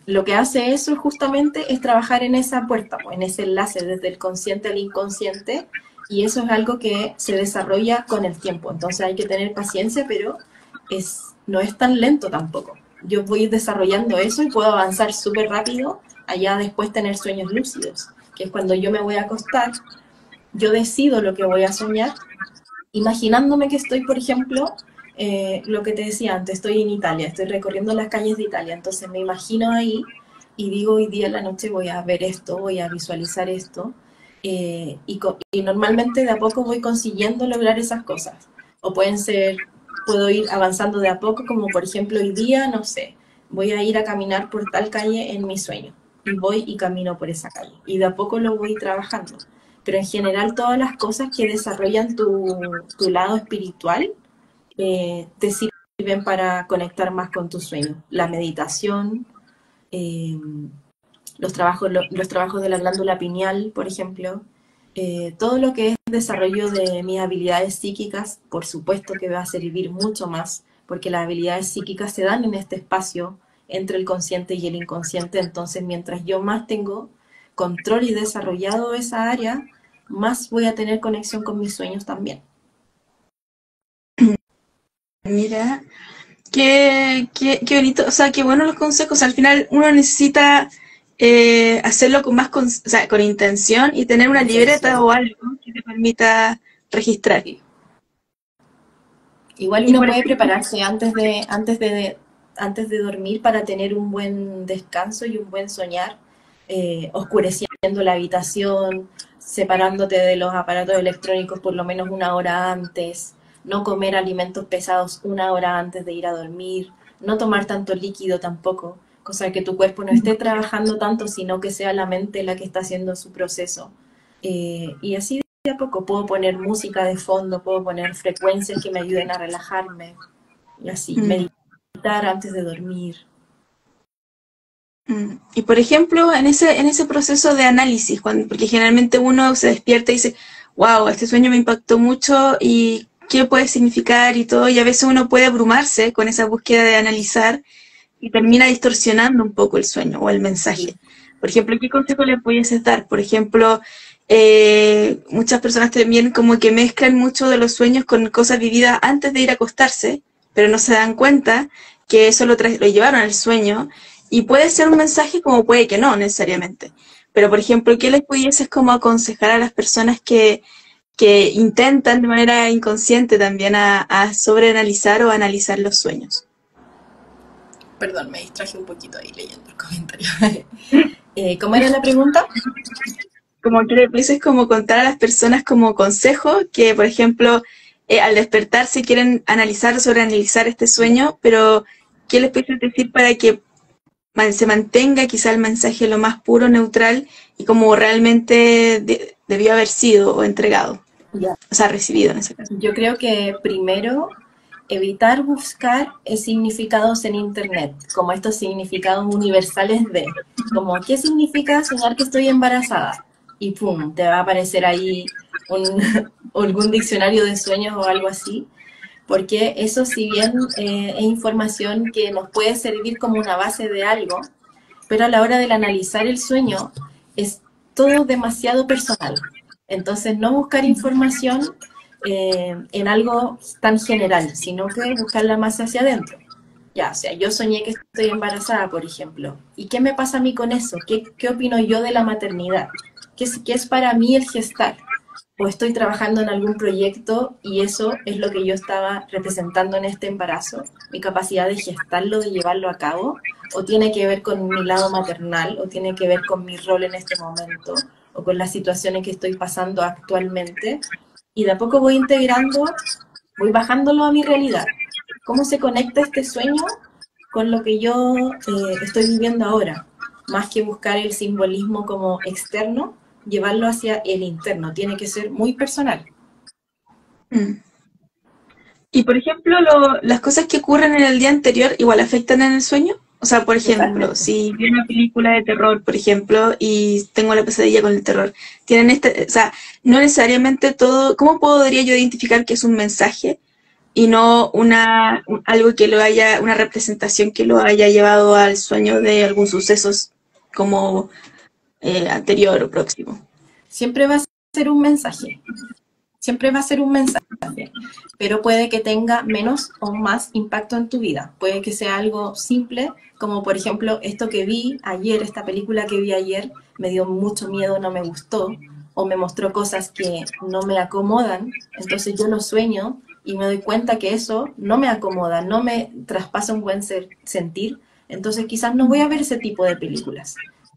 Lo que hace eso justamente es trabajar en esa puerta, en ese enlace desde el consciente al inconsciente, y eso es algo que se desarrolla con el tiempo. Entonces hay que tener paciencia, pero no es tan lento tampoco. Yo voy desarrollando eso y puedo avanzar súper rápido, allá después tener sueños lúcidos, que es cuando yo me voy a acostar, yo decido lo que voy a soñar, imaginándome que estoy, por ejemplo, lo que te decía antes, estoy en Italia, estoy recorriendo las calles de Italia, entonces me imagino ahí y digo, hoy día en la noche voy a ver esto, voy a visualizar esto, y normalmente de a poco voy consiguiendo lograr esas cosas, o pueden ser, puedo ir avanzando de a poco, como por ejemplo hoy día, no sé, voy a ir a caminar por tal calle en mi sueño, y voy y camino por esa calle, y de a poco lo voy trabajando. Pero en general todas las cosas que desarrollan tu lado espiritual te sirven para conectar más con tu sueño. La meditación, los trabajos de la glándula pineal, por ejemplo, todo lo que es desarrollo de mis habilidades psíquicas, por supuesto que va a servir mucho más, porque las habilidades psíquicas se dan en este espacio entre el consciente y el inconsciente. Entonces, mientras yo más tengo control y desarrollado esa área, más voy a tener conexión con mis sueños también. Mira, qué bonito, o sea, qué buenos los consejos. Al final uno necesita hacerlo con o sea, con intención y tener una libreta Intención. o algo que te permita registrar. Sí. Igual Y uno por puede ejemplo, prepararse antes de dormir para tener un buen descanso y un buen soñar, oscureciendo la habitación, separándote de los aparatos electrónicos por lo menos una hora antes, no comer alimentos pesados una hora antes de ir a dormir, no tomar tanto líquido tampoco, cosa que tu cuerpo no esté trabajando tanto, sino que sea la mente la que está haciendo su proceso. Y así de a poco puedo poner música de fondo, puedo poner frecuencias que me ayuden a relajarme y así, mm, meditar antes de dormir. y por ejemplo, en ese proceso de análisis, porque generalmente uno se despierta y dice, wow, este sueño me impactó mucho y qué puede significar y todo, y a veces uno puede abrumarse con esa búsqueda de analizar y termina distorsionando un poco el sueño o el mensaje. Sí. Por ejemplo, ¿qué consejo le pudieses dar? Por ejemplo, muchas personas también como que mezclan mucho de los sueños con cosas vividas antes de ir a acostarse, pero no se dan cuenta que eso lo llevaron al sueño y puede ser un mensaje como puede que no necesariamente. Pero, por ejemplo, ¿qué les pudieses como aconsejar a las personas que intentan de manera inconsciente también a sobreanalizar o analizar los sueños? Perdón, me distraje un poquito ahí leyendo el comentario. ¿Cómo era la pregunta? Como que le pudieses como contar a las personas como consejo que, por ejemplo, al despertarse quieren analizar o sobreanalizar este Ya. sueño, pero ¿qué les pudieses decir para que se mantenga quizá el mensaje lo más puro, neutral y como realmente debió haber sido o entregado? Ya. O sea, recibido en ese caso. Yo creo que primero evitar buscar significados en internet, como estos significados universales de, como, ¿qué significa soñar que estoy embarazada? Y pum, te va a aparecer ahí un, algún diccionario de sueños o algo así, porque eso si bien es información que nos puede servir como una base de algo, pero a la hora del analizar el sueño es todo demasiado personal. Entonces, no buscar información en algo tan general, sino que buscarla más hacia adentro. Ya, o sea, yo soñé que estoy embarazada, por ejemplo. ¿Y qué me pasa a mí con eso? ¿Qué opino yo de la maternidad? Qué es para mí el gestar? O estoy trabajando en algún proyecto y eso es lo que yo estaba representando en este embarazo, mi capacidad de gestarlo, de llevarlo a cabo, o tiene que ver con mi lado maternal, o tiene que ver con mi rol en este momento, o con las situaciones que estoy pasando actualmente, y de a poco voy integrando, voy bajándolo a mi realidad. ¿Cómo se conecta este sueño con lo que yo estoy viviendo ahora? Más que buscar el simbolismo como externo, llevarlo hacia el interno. Tiene que ser muy personal. Mm. Y por ejemplo, las cosas que ocurren en el día anterior igual afectan en el sueño. O sea, por ejemplo, Totalmente. si vi una película de terror, por ejemplo, y tengo la pesadilla con el terror, tienen o sea, no necesariamente todo, ¿cómo podría yo identificar que es un mensaje y no algo que lo haya, una representación que lo haya llevado al sueño de algún suceso como anterior o próximo? Siempre va a ser un mensaje. Siempre va a ser un mensaje. Pero puede que tenga menos o más impacto en tu vida. Puede que sea algo simple, como por ejemplo esto que vi ayer, esta película que vi ayer, me dio mucho miedo, no me gustó, o me mostró cosas que no me acomodan, entonces yo lo sueño y me doy cuenta que eso no me acomoda, no me traspasa un buen sentir, entonces quizás no voy a ver ese tipo de películas,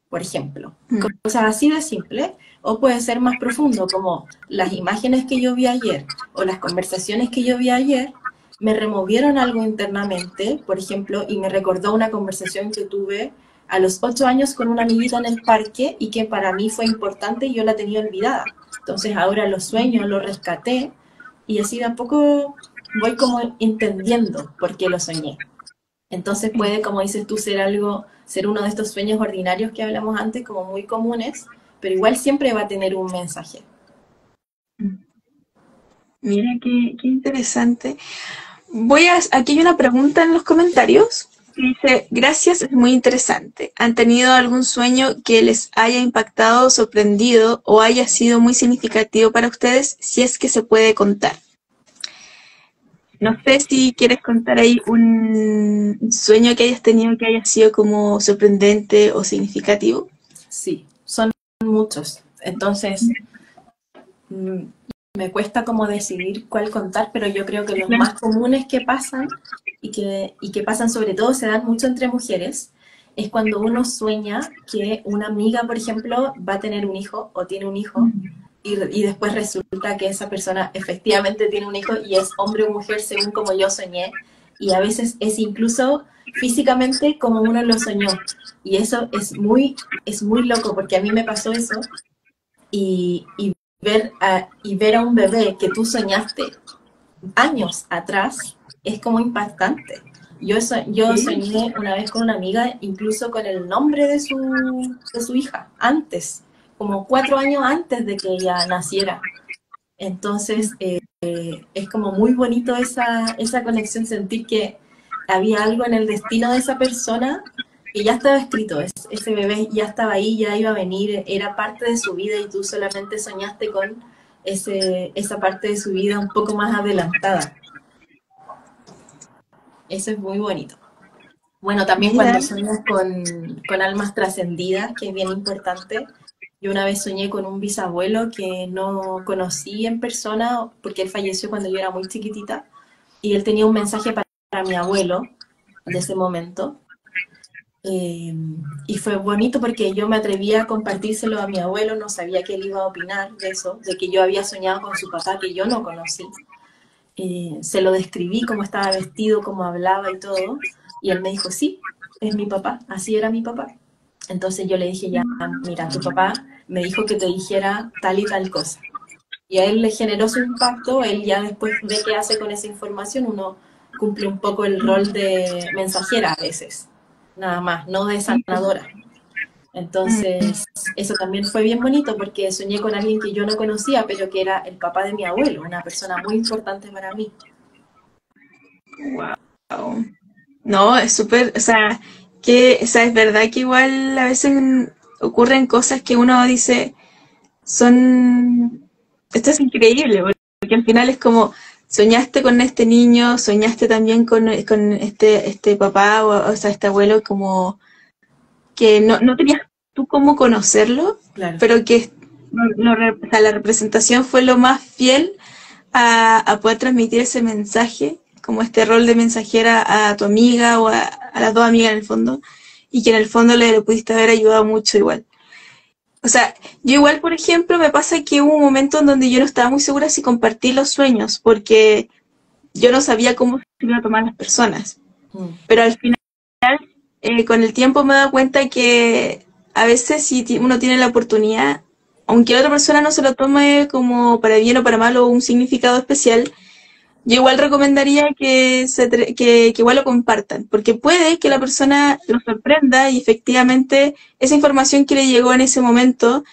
por ejemplo. Mm. Cosas así de simple, o puede ser más profundo, como las imágenes que yo vi ayer o las conversaciones que yo vi ayer me removieron algo internamente, por ejemplo, y me recordó una conversación que tuve a los 8 años con una amiguita en el parque y que para mí fue importante y yo la tenía olvidada. Entonces ahora lo sueño, lo rescaté y así de a poco voy como entendiendo por qué lo soñé. Entonces puede, como dices tú, ser algo, ser uno de estos sueños ordinarios que hablamos antes, como muy comunes, pero igual siempre va a tener un mensaje. Mira qué interesante. Aquí hay una pregunta en los comentarios que dice, gracias, es muy interesante. ¿Han tenido algún sueño que les haya impactado, sorprendido o haya sido muy significativo para ustedes, si es que se puede contar? No sé si quieres contar ahí un sueño que hayas tenido que haya sido como sorprendente o significativo. Sí, son muchos. Entonces, me cuesta como decidir cuál contar, pero yo creo que los más comunes que pasan y que pasan sobre todo, se dan mucho entre mujeres, es cuando uno sueña que una amiga, por ejemplo, va a tener un hijo o tiene un hijo y después resulta que esa persona efectivamente tiene un hijo y es hombre o mujer según como yo soñé, y a veces es incluso físicamente como uno lo soñó, y eso es muy loco porque a mí me pasó eso, y ver a un bebé que tú soñaste años atrás es como impactante. Yo soñé una vez con una amiga, incluso con el nombre de su hija, antes, como 4 años antes de que ella naciera. Entonces, es como muy bonito esa conexión, sentir que había algo en el destino de esa persona que ya estaba escrito, ese bebé ya estaba ahí, ya iba a venir, era parte de su vida y tú solamente soñaste con esa parte de su vida un poco más adelantada. Eso es muy bonito. Bueno, también Mira. cuando sueñas con almas trascendidas, que es bien importante. Yo una vez soñé con un bisabuelo que no conocí en persona porque él falleció cuando yo era muy chiquitita y él tenía un mensaje para mi abuelo de ese momento. Y fue bonito porque yo me atrevía a compartírselo a mi abuelo, no sabía que él iba a opinar de eso, de que yo había soñado con su papá que yo no conocí. Se lo describí, cómo estaba vestido, cómo hablaba y todo, y él me dijo, sí, es mi papá, así era mi papá. Entonces yo le dije, ya, mira, tu papá me dijo que te dijera tal y tal cosa. Y a él le generó su impacto, él ya después ve qué hace con esa información, uno cumple un poco el rol de mensajera a veces, nada más, no de sanadora. Entonces, eso también fue bien bonito porque soñé con alguien que yo no conocía, pero que era el papá de mi abuelo, una persona muy importante para mí. Wow. No, es súper, o sea, es verdad que igual a veces ocurren cosas que uno dice, esto es increíble, porque al final es como, soñaste con este niño, soñaste también con este papá, o sea, este abuelo, como que no tenías tú cómo conocerlo, Claro. pero que o sea, la representación fue lo más fiel a poder transmitir ese mensaje, como este rol de mensajera a tu amiga o a las dos amigas en el fondo, y que en el fondo le pudiste haber ayudado mucho igual. O sea, yo igual, por ejemplo, me pasa que hubo un momento en donde yo no estaba muy segura si compartir los sueños, porque yo no sabía cómo se iban a tomar las personas. Pero al final, con el tiempo me he dado cuenta que a veces si uno tiene la oportunidad, aunque la otra persona no se lo tome como para bien o para mal o un significado especial, yo igual recomendaría que igual lo compartan, porque puede que la persona lo sorprenda y efectivamente esa información que le llegó en ese momento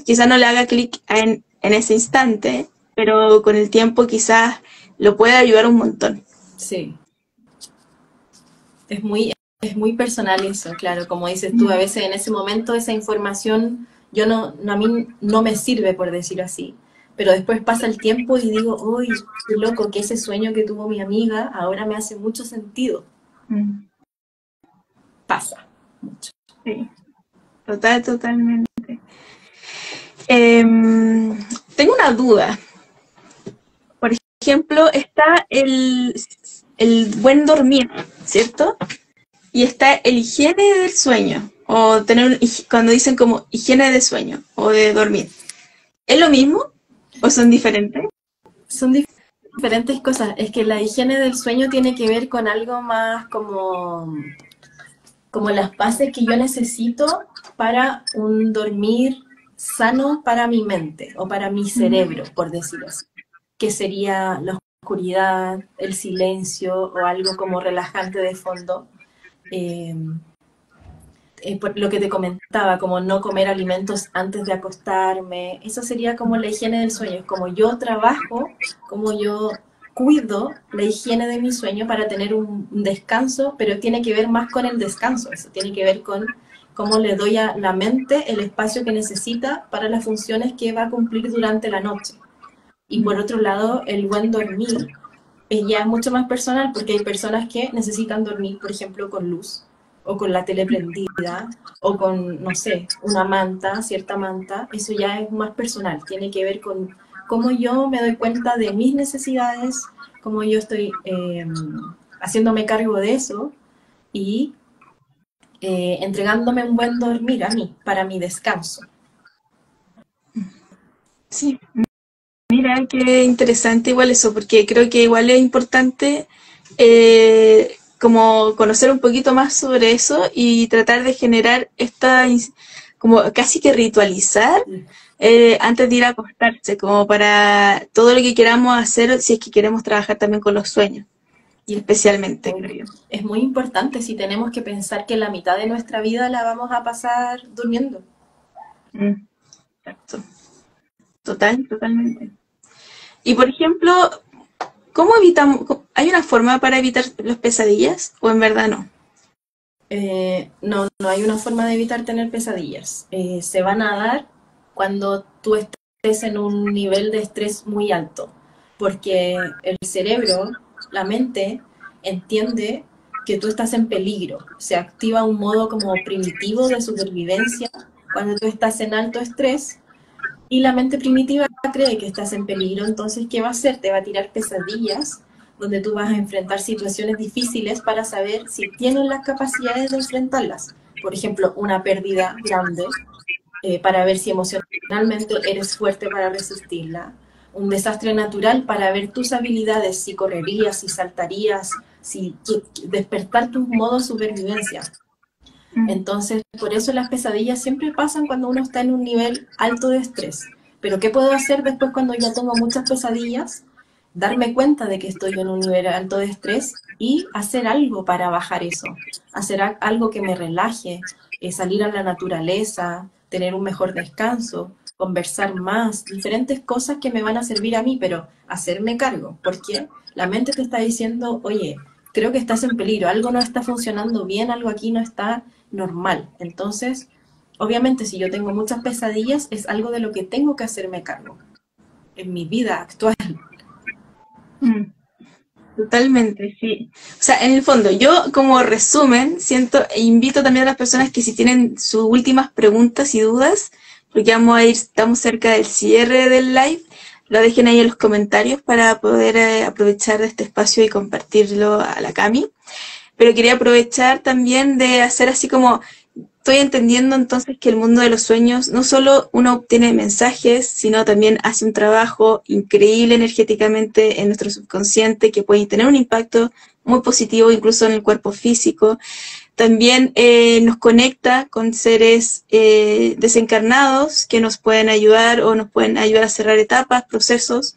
quizás no le haga clic en ese instante, pero con el tiempo quizás lo puede ayudar un montón. Sí. Es muy personal eso, claro, como dices tú, a veces en ese momento esa información a mí no me sirve, por decir así, pero después pasa el tiempo y digo, uy, qué loco, que ese sueño que tuvo mi amiga ahora me hace mucho sentido. Pasa mucho. Sí, totalmente. Tengo una duda. Por ejemplo, está el buen dormir, ¿cierto? Y está el higiene del sueño, o cuando dicen como higiene de sueño o de dormir. ¿Es lo mismo o son diferentes? Son diferentes cosas. Es que la higiene del sueño tiene que ver con algo más como las bases que yo necesito para un dormir sano para mi mente o para mi cerebro, por decirlo así, que sería la oscuridad, el silencio o algo como relajante de fondo. Por lo que te comentaba, como no comer alimentos antes de acostarme, eso sería como la higiene del sueño, es como yo trabajo, como yo cuido la higiene de mi sueño para tener un descanso, pero tiene que ver más con el descanso, eso tiene que ver con cómo le doy a la mente el espacio que necesita para las funciones que va a cumplir durante la noche. Y por otro lado, el buen dormir es ya mucho más personal porque hay personas que necesitan dormir, por ejemplo, con luz o con la tele prendida o con, no sé, una manta, cierta manta. Eso ya es más personal, tiene que ver con cómo yo me doy cuenta de mis necesidades, cómo yo estoy haciéndome cargo de eso y entregándome un buen dormir a mí, para mi descanso. Sí, mira, qué interesante igual eso, porque creo que igual es importante como conocer un poquito más sobre eso y tratar de generar como casi que ritualizar antes de ir a acostarse, como para todo lo que queramos hacer, si es que queremos trabajar también con los sueños, y especialmente, creo yo. Es muy importante si tenemos que pensar que la mitad de nuestra vida la vamos a pasar durmiendo. Exacto. Totalmente. Y por ejemplo, ¿cómo evitamos? ¿Hay una forma para evitar las pesadillas o en verdad no? No, no hay una forma de evitar tener pesadillas. Se van a dar cuando tú estés en un nivel de estrés muy alto, porque el cerebro, la mente, entiende que tú estás en peligro. Se activa un modo como primitivo de supervivencia cuando tú estás en alto estrés y la mente primitiva cree que estás en peligro, entonces, ¿qué va a hacer? Te va a tirar pesadillas donde tú vas a enfrentar situaciones difíciles para saber si tienes las capacidades de enfrentarlas. Por ejemplo, una pérdida grande, para ver si emocionalmente eres fuerte para resistirla. Un desastre natural para ver tus habilidades, si correrías, si saltarías, si despertar tus modos de supervivencia. Entonces, por eso las pesadillas siempre pasan cuando uno está en un nivel alto de estrés. Pero ¿qué puedo hacer después cuando ya tengo muchas pesadillas? Darme cuenta de que estoy en un nivel alto de estrés y hacer algo para bajar eso. Hacer algo que me relaje, salir a la naturaleza, tener un mejor descanso, conversar más, diferentes cosas que me van a servir a mí, pero hacerme cargo. Porque la mente te está diciendo, oye, creo que estás en peligro, algo no está funcionando bien, algo aquí no está normal. Entonces, obviamente, si yo tengo muchas pesadillas, es algo de lo que tengo que hacerme cargo en mi vida actual. Totalmente, sí. O sea, en el fondo, yo como resumen, siento e invito también a las personas que si tienen sus últimas preguntas y dudas, porque estamos cerca del cierre del live, lo dejen ahí en los comentarios para poder aprovechar de este espacio y compartirlo a la Cami. Pero quería aprovechar también de hacer así como, estoy entendiendo entonces que el mundo de los sueños no solo uno obtiene mensajes, sino también hace un trabajo increíble energéticamente en nuestro subconsciente que puede tener un impacto muy positivo incluso en el cuerpo físico. También nos conecta con seres desencarnados que nos pueden ayudar o nos pueden ayudar a cerrar etapas, procesos.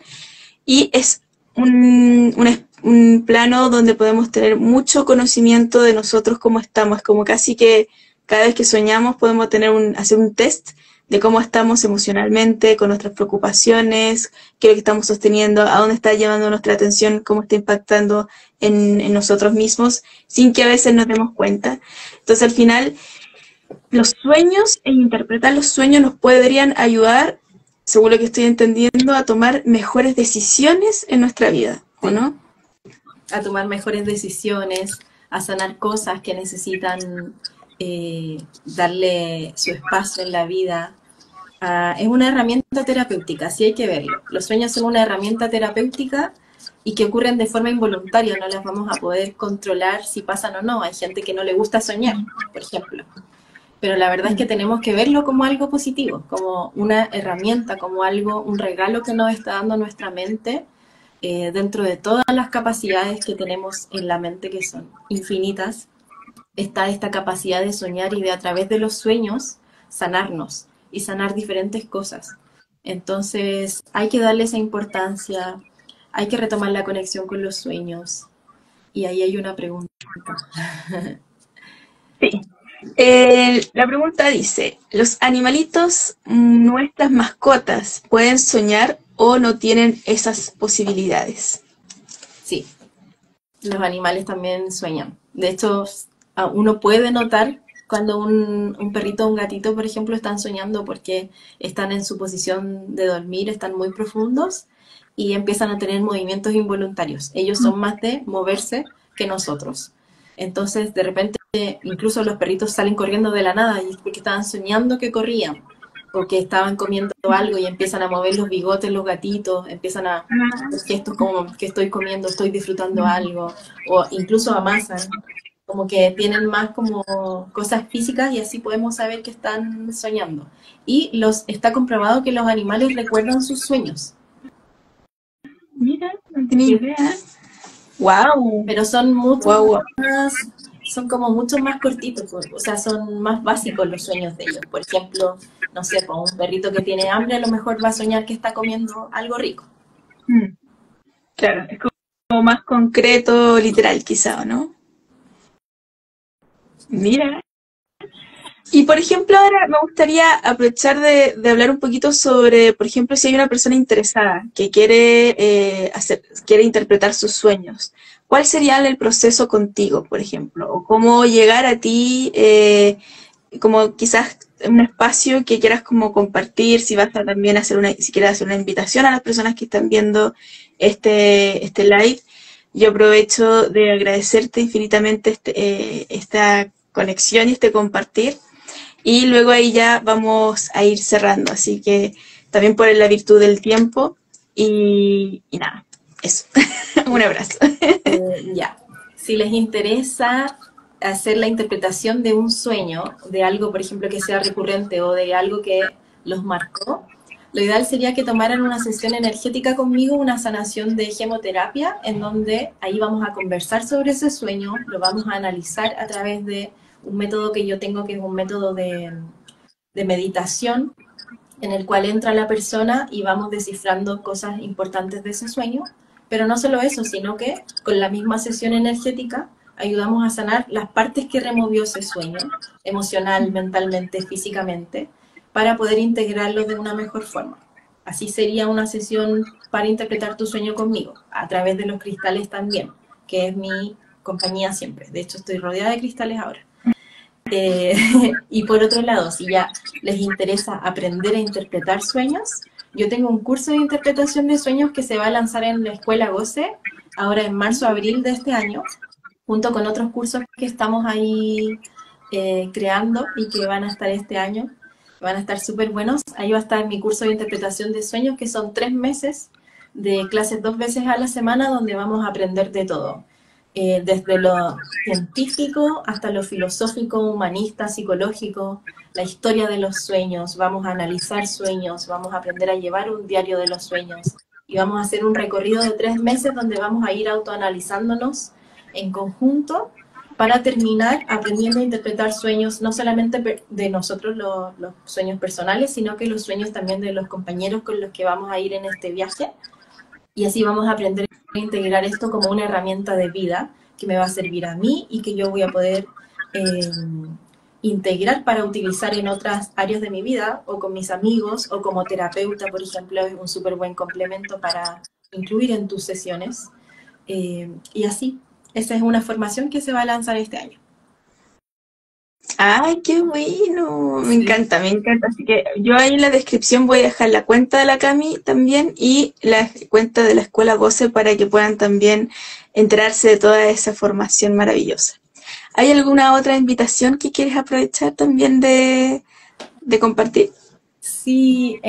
Y es un plano donde podemos tener mucho conocimiento de nosotros cómo estamos, como casi que cada vez que soñamos podemos hacer un test de cómo estamos emocionalmente, con nuestras preocupaciones, qué es lo que estamos sosteniendo, a dónde está llevando nuestra atención, cómo está impactando en nosotros mismos, sin que a veces nos demos cuenta. Entonces, al final, los sueños e interpretar los sueños nos podrían ayudar, según lo que estoy entendiendo, a tomar mejores decisiones en nuestra vida, ¿o no? A tomar mejores decisiones, a sanar cosas que necesitan darle su espacio en la vida. Es una herramienta terapéutica, así hay que verlo. Los sueños son una herramienta terapéutica y que ocurren de forma involuntaria, no las vamos a poder controlar si pasan o no. Hay gente que no le gusta soñar, por ejemplo. Pero la verdad es que tenemos que verlo como algo positivo, como una herramienta, como algo, un regalo que nos está dando nuestra mente, dentro de todas las capacidades que tenemos en la mente, que son infinitas. Está esta capacidad de soñar y de a través de los sueños sanarnos y sanar diferentes cosas. Entonces hay que darle esa importancia, hay que retomar la conexión con los sueños. Y ahí hay una pregunta. Sí. La pregunta dice, ¿los animalitos, nuestras mascotas, pueden soñar o no tienen esas posibilidades? Sí, los animales también sueñan. De hecho, uno puede notar cuando un perrito o un gatito, por ejemplo, están soñando porque están en su posición de dormir, están muy profundos y empiezan a tener movimientos involuntarios. Ellos son más de moverse que nosotros. Entonces, de repente, incluso los perritos salen corriendo de la nada y es porque estaban soñando que corrían o que estaban comiendo algo y empiezan a mover los bigotes los gatitos, empiezan a hacer gestos como que estoy comiendo, estoy disfrutando algo, o incluso amasan, como que tienen más como cosas físicas y así podemos saber que están soñando. Y está comprobado que los animales recuerdan sus sueños. Mira, no tenía idea. Wow, Pero son mucho wow, wow. más, son como mucho más cortitos, o sea, son más básicos los sueños de ellos. Por ejemplo, no sé, pues un perrito que tiene hambre a lo mejor va a soñar que está comiendo algo rico. Claro, es como más concreto, literal, quizá, ¿no? Mira. Y por ejemplo, ahora me gustaría aprovechar de hablar un poquito sobre, por ejemplo, si hay una persona interesada que quiere quiere interpretar sus sueños. ¿Cuál sería el proceso contigo, por ejemplo? O cómo llegar a ti, como quizás un espacio que quieras como compartir, si vas a también hacer si quieres hacer una invitación a las personas que están viendo este live. Yo aprovecho de agradecerte infinitamente esta conexión y este compartir. Y luego ahí ya vamos a ir cerrando, así que también por la virtud del tiempo y nada, eso. Un abrazo. Ya, si les interesa hacer la interpretación de un sueño, de algo, por ejemplo, que sea recurrente o de algo que los marcó, lo ideal sería que tomaran una sesión energética conmigo, una sanación de gemoterapia, en donde ahí vamos a conversar sobre ese sueño, lo vamos a analizar a través de un método que yo tengo, que es un método de meditación, en el cual entra la persona y vamos descifrando cosas importantes de ese sueño, pero no solo eso, sino que con la misma sesión energética ayudamos a sanar las partes que removió ese sueño, emocional, mentalmente, físicamente, para poder integrarlo de una mejor forma. Así sería una sesión para interpretar tu sueño conmigo, a través de los cristales también, que es mi compañía siempre. De hecho, estoy rodeada de cristales ahora. Y por otro lado, si ya les interesa aprender a interpretar sueños, yo tengo un curso de interpretación de sueños que se va a lanzar en la Escuela Goce, ahora en marzo-abril de este año, junto con otros cursos que estamos ahí creando y que van a estar este año, van a estar súper buenos. Ahí va a estar mi curso de interpretación de sueños, que son 3 meses de clases 2 veces a la semana, donde vamos a aprender de todo. Desde lo científico hasta lo filosófico, humanista, psicológico, la historia de los sueños, vamos a analizar sueños, vamos a aprender a llevar un diario de los sueños y vamos a hacer un recorrido de 3 meses donde vamos a ir autoanalizándonos en conjunto para terminar aprendiendo a interpretar sueños, no solamente de nosotros los sueños personales, sino que los sueños también de los compañeros con los que vamos a ir en este viaje. Y así vamos a aprender a integrar esto como una herramienta de vida que me va a servir a mí y que yo voy a poder integrar para utilizar en otras áreas de mi vida o con mis amigos o como terapeuta, por ejemplo, es un súper buen complemento para incluir en tus sesiones. Y así, esa es una formación que se va a lanzar este año. ¡Ay, qué bueno! Me Sí. encanta, me encanta. Así que yo ahí en la descripción voy a dejar la cuenta de la Cami también y la cuenta de la Escuela Goce para que puedan también enterarse de toda esa formación maravillosa. ¿Hay alguna otra invitación que quieres aprovechar también de compartir? Sí,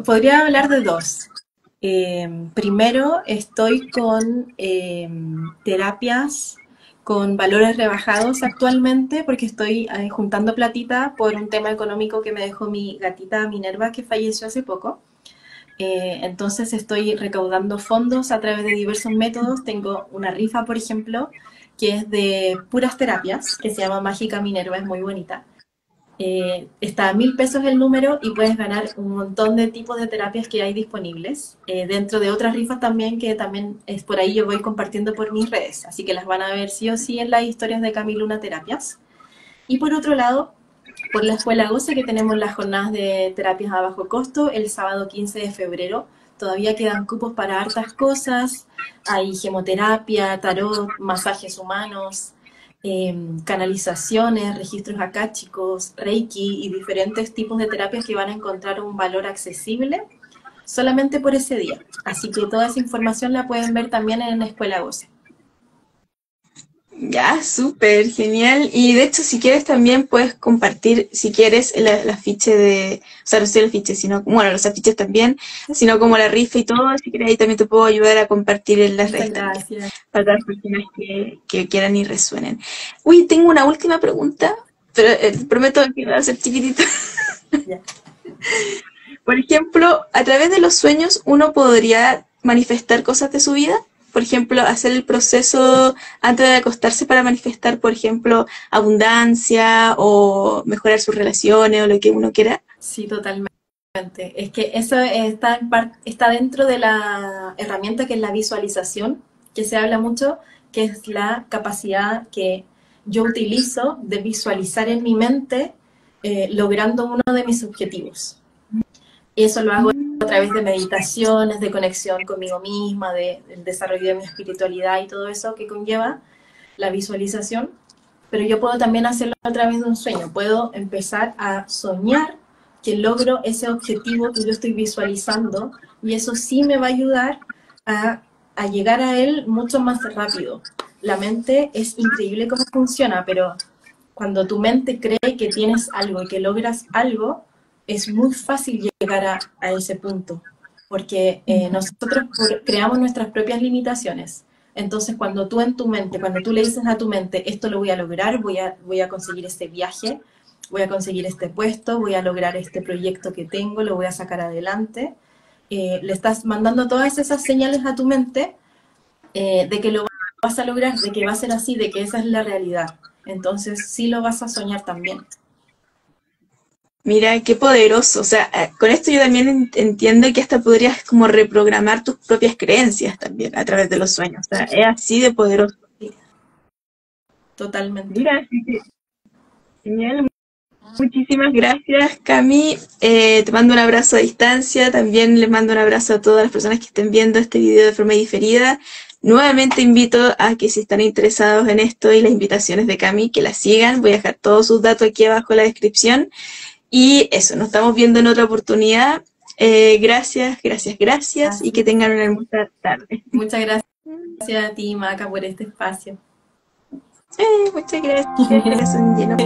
podría hablar de dos. Primero, estoy con terapias con valores rebajados actualmente porque estoy juntando platita por un tema económico que me dejó mi gatita Minerva, que falleció hace poco. Entonces estoy recaudando fondos a través de diversos métodos. Tengo una rifa, por ejemplo, que es de puras terapias, que se llama Mágica Minerva, es muy bonita. Está a 1.000 pesos el número y puedes ganar un montón de tipos de terapias que hay disponibles, dentro de otras rifas también, que también es por ahí yo voy compartiendo por mis redes, así que las van a ver sí o sí en las historias de Camiluna Terapias. Y por otro lado, por la Escuela Goce, que tenemos las jornadas de terapias a bajo costo, el sábado 15 de febrero todavía quedan cupos para hartas cosas. Hay gemoterapia, tarot, masajes humanos, canalizaciones, registros akáshicos, reiki y diferentes tipos de terapias que van a encontrar un valor accesible solamente por ese día. Así que toda esa información la pueden ver también en Escuela Goce. Ya, súper, genial. Y de hecho, si quieres también puedes compartir, si quieres, el afiche de, o sea, no sé el afiche, sino, bueno, los afiches también, sino como la rifa y todo, si quieres ahí también te puedo ayudar a compartir en las redes también, para todas las personas que quieran y resuenen. Uy, tengo una última pregunta, pero prometo que va a ser chiquitito. Ya. Por ejemplo, a través de los sueños uno podría manifestar cosas de su vida. Por ejemplo, hacer el proceso antes de acostarse para manifestar, por ejemplo, abundancia o mejorar sus relaciones o lo que uno quiera. Sí, totalmente. Es que eso está dentro de la herramienta que es la visualización, que se habla mucho, que es la capacidad que yo utilizo de visualizar en mi mente logrando uno de mis objetivos. Y eso lo hago a través de meditaciones, de conexión conmigo misma, del desarrollo de mi espiritualidad y todo eso que conlleva la visualización. Pero yo puedo también hacerlo a través de un sueño. Puedo empezar a soñar que logro ese objetivo que yo estoy visualizando y eso sí me va a ayudar a llegar a él mucho más rápido. La mente es increíble cómo funciona, pero cuando tu mente cree que tienes algo y que logras algo, es muy fácil llegar a ese punto, porque nosotros creamos nuestras propias limitaciones. Entonces, cuando tú en tu mente, cuando tú le dices a tu mente, esto lo voy a lograr, voy a conseguir este viaje, voy a conseguir este puesto, voy a lograr este proyecto que tengo, lo voy a sacar adelante, le estás mandando todas esas señales a tu mente de que lo vas a lograr, de que va a ser así, de que esa es la realidad. Entonces, sí lo vas a soñar también. Mira, qué poderoso. O sea, con esto yo también entiendo que hasta podrías como reprogramar tus propias creencias también a través de los sueños. O sea, es así de poderoso. Sí, totalmente. Mira, así que genial. Muchísimas gracias, Cami. Te mando un abrazo a distancia. También les mando un abrazo a todas las personas que estén viendo este video de forma diferida. Nuevamente invito a que si están interesados en esto y las invitaciones de Cami, que la sigan. Voy a dejar todos sus datos aquí abajo en la descripción. Y eso, nos estamos viendo en otra oportunidad. Gracias y que tengan una hermosa tarde. Muchas gracias a ti, Maca, por este espacio. Muchas gracias, corazón lleno.